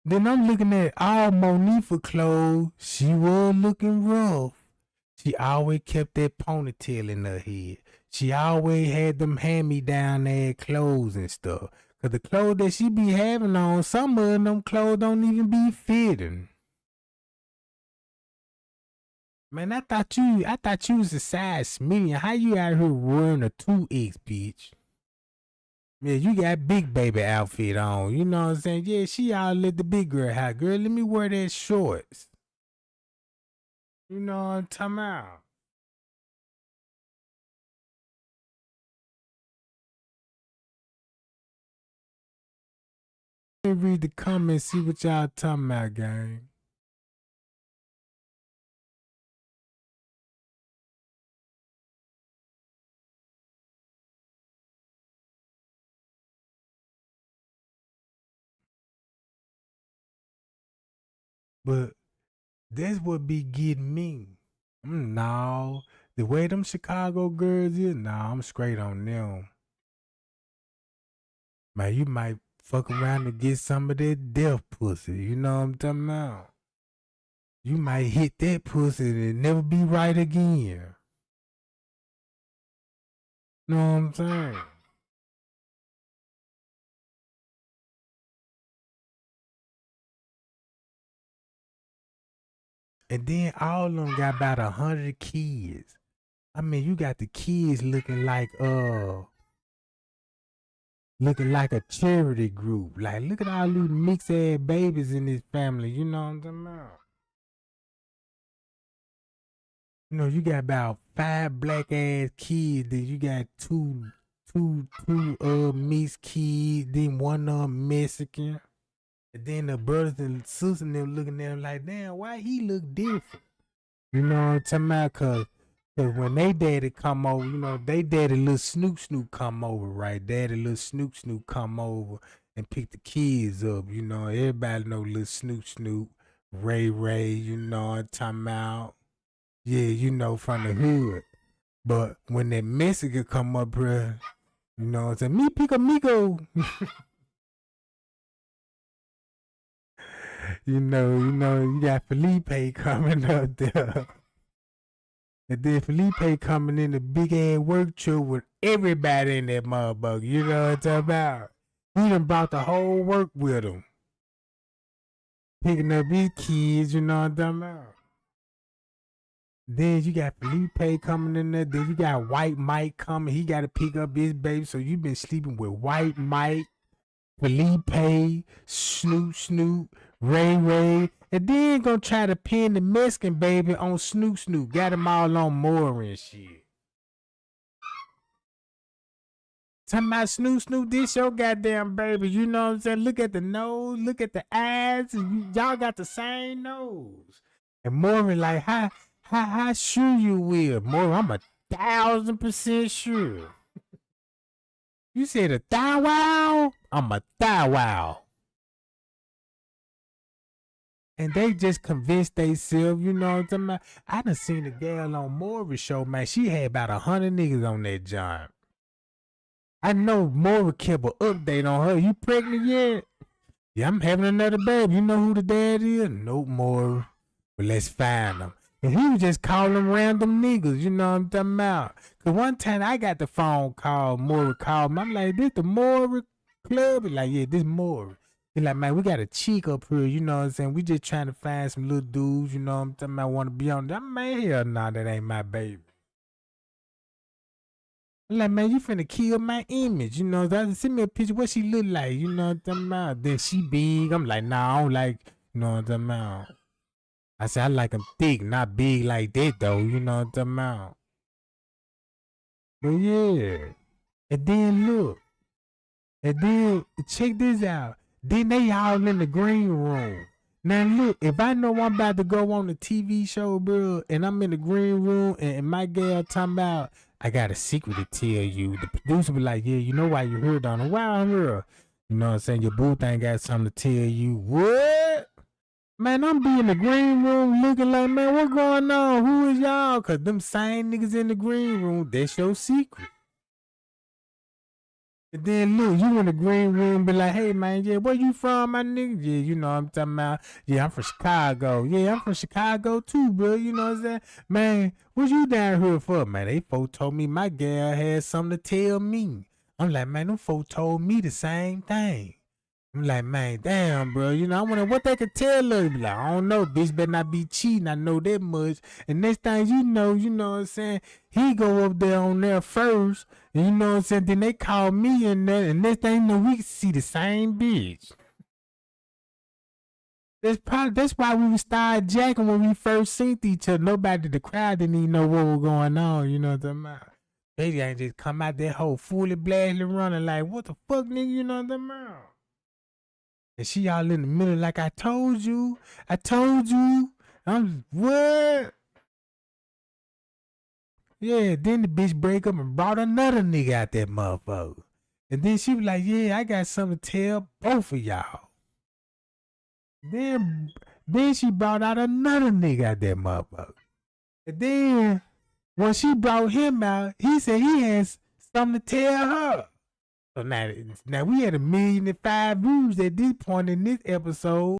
A: then I'm looking at all Monifa clothes. She was looking rough. She always kept that ponytail in her head. She always had them hand-me-down ass clothes and stuff. Cause the clothes that she be having on, some of them clothes don't even be fitting. Man, I thought you was a size medium. How you out here wearing a 2X, bitch? Yeah, you got big baby outfit on. You know what I'm saying? Yeah, she all let the big girl have. Girl, let me wear that shorts. You know what I'm talking about? Let me read the comments, see what y'all talking about, gang. But that's what be getting me. No, the way them Chicago girls is, nah, I'm straight on them. Man, you might fuck around and get some of that deaf pussy. You know what I'm talking about? You might hit that pussy and never be right again. Know what I'm saying? And then all of them got about 100 kids. I mean, you got the kids looking like a charity group. Like, look at all these mixed ass babies in this family. You know what I'm talking about? You know, you got about 5 black ass kids. Then you got two mixed kids. Then one of them Mexican. And then the brothers and sisters and them looking at him like, damn, why he look different? You know what I'm talking about? Cause when they daddy come over, they daddy little Snoop come over, right? Daddy little Snoop come over and pick the kids up. Everybody know little Snoop, Ray, you know what I'm talking about? Yeah, from the hood. But when that Mexican come up here, what I'm saying? Me pick amigo. You got Felipe coming up there. And then Felipe coming in the big ass work truck with everybody in that motherfucker. You know what I'm talking about? He done brought the whole work with him. Picking up his kids, you know what I'm talking about? Then you got Felipe coming in there. Then you got White Mike coming. He got to pick up his baby. So you been sleeping with White Mike, Felipe, Snoop, Ray, and then gonna try to pin the Mexican baby on Snoop. Got him all on Maury and shit. Talking about Snoop, this your goddamn baby. You know what I'm saying? Look at the nose, look at the eyes, and y'all got the same nose. And Maury like, how sure you will? Maury, I'm 1,000% sure. You said a thou wow? I'm a thou wow. And they just convinced themselves, you know what I'm talking about? I done seen a girl on Maury's show, man. She had about 100 niggas on that job. I know Maury kept an update on her. You pregnant yet? Yeah, I'm having another baby. You know who the dad is? Nope, Maury. But let's find them. And he was just calling random niggas, you know what I'm talking about? Cause one time I got the phone call, Maury called me. I'm like, this the Maury club? He's like, yeah, this Maury. He's like, man, we got a chick up here, you know what I'm saying? We just trying to find some little dudes, you know what I'm talking about, want to be on that. Man, hell nah, that ain't my baby. I'm like, man, you finna kill my image, you know? Send me a picture, what she look like, you know what I'm talking about? Then she big. I'm like, nah, I don't like, you know what I'm talking about? I said, I like them thick, not big like that, though, you know what I'm talking about? But yeah. And then look. And then check this out. Then they all in the green room. Now look, if I know I'm about to go on the TV show, bro, and I'm in the green room and my girl talking about, I got a secret to tell you. The producer be like, yeah, you know why you heard on the wild girl. You know what I'm saying? Your boo thing got something to tell you. What? Man, I'm be in the green room looking like, man, what going on? Who is y'all? Cause them same niggas in the green room, that's your secret. And then look, you in the green room, be like, hey man, yeah, where you from, my nigga? Yeah, you know what I'm talking about. Yeah, I'm from Chicago. Yeah, I'm from Chicago too, bro. You know what I'm saying? Man, what you down here for, man? They folks told me my girl had something to tell me. I'm like, man, them folks told me the same thing. I'm like, man, damn, bro. You know, I wonder what they could tell us. Be like, I don't know, bitch better not be cheating. I know that much. And next thing you know what I'm saying? He go up there on there first. And you know what I'm saying? Then they call me in there. And next thing you know, we can see the same bitch. That's why we started jacking when we first seen each other. Nobody, the crowd didn't even know what was going on. You know what I'm talking about? Baby ain't just come out that whole fully blasted running like, what the fuck, nigga? You know what I'm talking about? And she all in the middle like, I told you. I'm what? Yeah, then the bitch break up and brought another nigga out that motherfucker. And then she was like, yeah, I got something to tell both of y'all. Then she brought out another nigga out that motherfucker. And then when she brought him out, he said he has something to tell her. So now we had 1,005,000 views at this point in this episode.